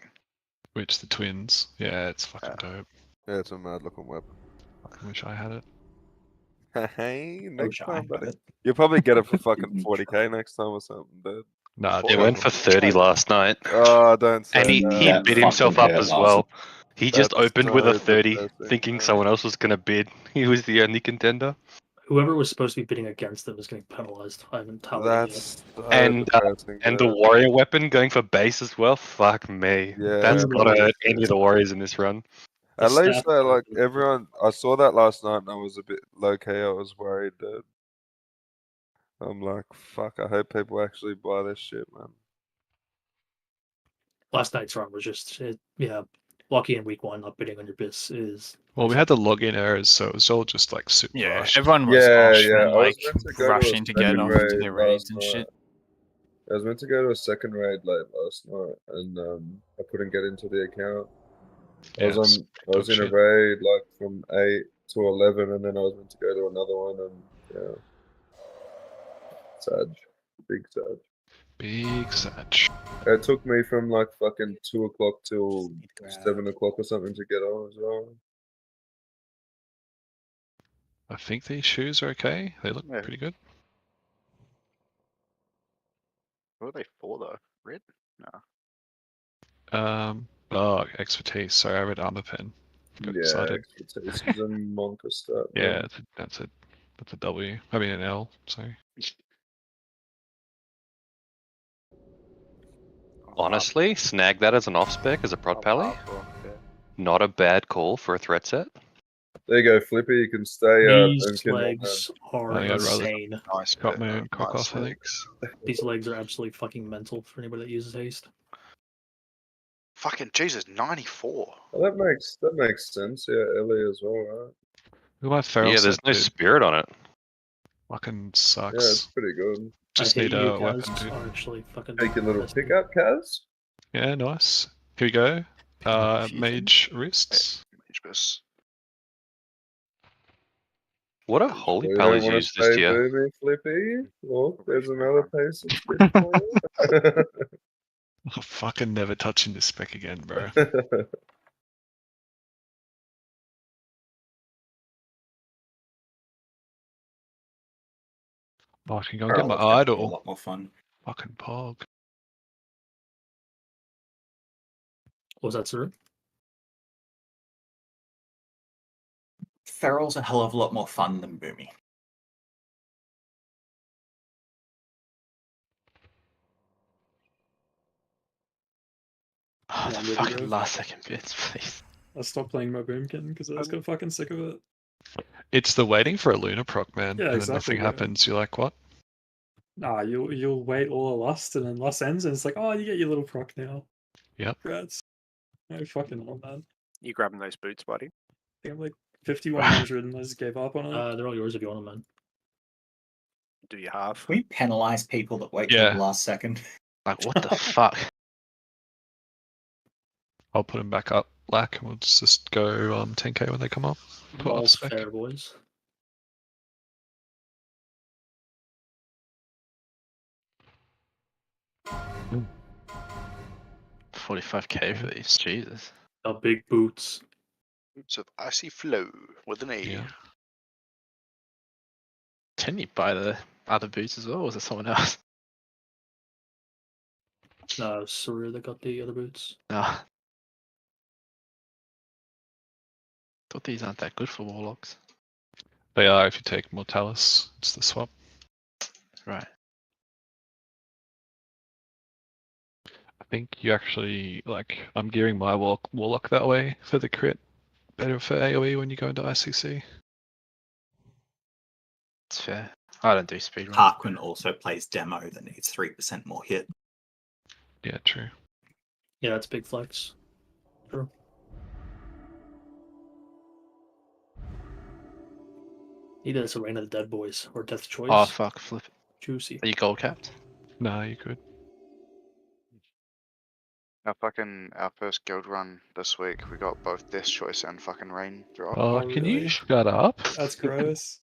Which, the twins? Yeah, it's fucking dope. Yeah, it's a mad looking weapon. I wish I had it. Hey, I next wish I time, had buddy. it. You'll probably get it for fucking 40k next time or something, dude. Nah, It went for 30 last night. Oh, don't say And he that. beat himself up as well. He just That's opened with a so 30, depressing, thinking man. someone else was gonna bid. He was the only contender. Whoever was supposed to be bidding against them is getting penalized. I haven't tallied it That's yet. so And depressing, the dude. warrior weapon going for base as well. Fuck me. Yeah, That's gotta bro. hurt any of the warriors in this run. At least, like, everyone, I saw that last night and I was a bit low-key. I was worried, dude. I'm like, fuck, I hope people actually buy this shit, man. Last night's run was just, lucky in week 1, not bidding on your bis is. Well, we had the login errors, so it was all just like super Yeah, rushed. everyone was Yeah, off yeah. and I was like meant to go to a rushing to get second off raid to their raids last and night. shit. I was meant to go to a second raid late last night, and I couldn't get into the account. I was in a raid like from 8 to 11, and then I was meant to go to another one, and yeah, sad, big sad. Big sad. It took me from like fucking 2 o'clock till 7 o'clock or something to get on as well. I think these shoes are okay. They look pretty good. What are they for though? Red? No. Expertise. Sorry, I read armor pen. Got Yeah, excited. expertise is a monka stat. Yeah, man. that's a W. I mean an L. Sorry. Honestly, snag that as an off spec as a prod pally. Not a bad call for a threat set. There you go, Flippy. You can stay out These and kindle, legs man. are I think I'd rather insane. Nice cut my own cock off, I think. These legs are absolutely fucking mental for anybody that uses haste. Fucking Jesus, 94. Well, that makes sense. Yeah, Ellie as well, right? Look at my feral Yeah, there's set, no dude. spirit on it. Fucking Yeah, sucks. it's pretty good. Just I hate need you a weapon, guys dude. are actually fucking. Take your little pickup, Kaz. Yeah, nice. Here we go. Mage wrists. Mage bis. What are holy You don't pallies want to used this stay tier? boomy, Flippy? Look, there's another patient spit for you. I'm fucking never touching this spec again, bro. Oh, I can go and get my It's gonna be a idol. lot more fun. Fucking pog. What was that, sir? Feral's a hell of a lot more fun than Boomy. Oh, the fucking last second bits, please. I stopped playing my Boomkin because I was got fucking sick of it. It's the waiting for a Luna proc, man. Yeah, and then exactly, nothing yeah. happens. You're like, what? Nah, you'll wait all of Lust and then Lust ends and it's like, oh, you get your little proc now. Yep. Congrats. No fucking hell, man. You grabbing those boots, buddy? I think I'm like 5100 and I just gave up on it. They're all yours if you want them, man. Do you have? Can we penalize people that wait till Yeah. the last second? Like, what the fuck? I'll put him back up, Lack, and we'll just go 10k when they come up. Put off All's spec. fair, boys. Mm. 45k for these, Jesus. The big boots. Boots of icy flow with an A. Yeah. Can you buy the other boots as well, or was it someone else? No, Surya that got the other boots. Nah. Thought these aren't that good for warlocks. They are if you take Mortalis. It's the swap. Right. think you actually, like, I'm gearing my Warlock that way for the crit. Better for AoE when you go into ICC. It's fair. I don't do speedrun. Harquin also plays demo that needs 3% more hit. Yeah, true. Yeah, that's big flex. True. He does a Reign of the Dead Boys or Death Choice. Oh fuck, flip it. Juicy. Are you gold capped? Nah, you could. Our first guild run this week, we got both Death Choice and fucking Rain drop. Oh, can you shut up? That's gross.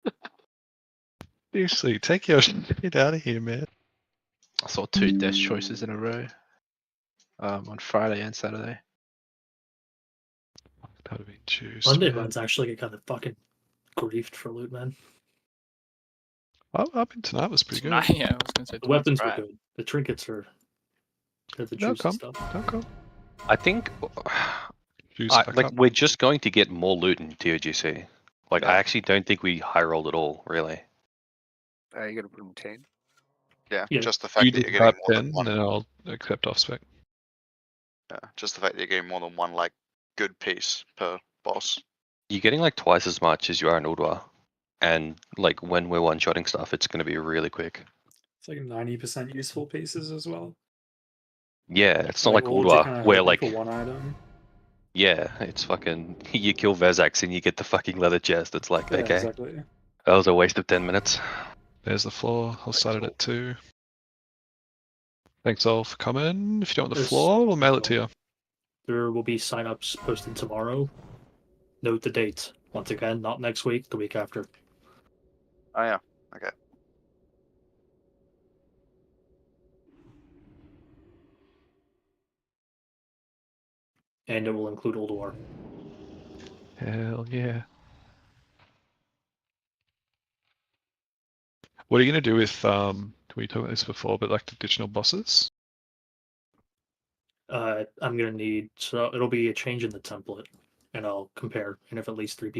Seriously, take your shit out of here, man. I saw 2 death choices in a row. On Friday and Saturday. That would have been juiced. Monday man. runs actually get kind of fucking griefed for loot, man. I mean, tonight was pretty good. Yeah, I was gonna say The weapons were right. good. The trinkets are they're the Don't juicy come. stuff. Don't come. I think Juice back like up. we're just going to get more loot in TOGC. Like I actually don't think we high rolled at all, really. You gotta put them 10. Yeah, Yeah. just the fact You that do you're getting type more 10, than one. then I'll accept off spec. Yeah, just the fact that you're getting more than one like good piece per boss. You're getting like twice as much as you are in Udwa. And like when we're one-shotting stuff, it's going to be really quick. It's like 90% useful pieces as well. Yeah, it's not like all you're Udwa kinda where hoping like for one item. yeah, it's fucking you kill Vezax and you get the fucking leather chest. It's like Yeah, okay, exactly. that was a waste of 10 minutes. There's the floor. I'll start it at 2. Thanks all for coming. If you don't want the floor, we'll mail it to you. There will be sign-ups posted tomorrow. Note the date. Once again, not next week, the week after. Oh yeah, okay. And it will include Old War. Hell yeah. What are you going to do with, we talked about this before, but like additional bosses? I'm going to need, so it'll be a change in the template, and I'll compare. And if at least 3 people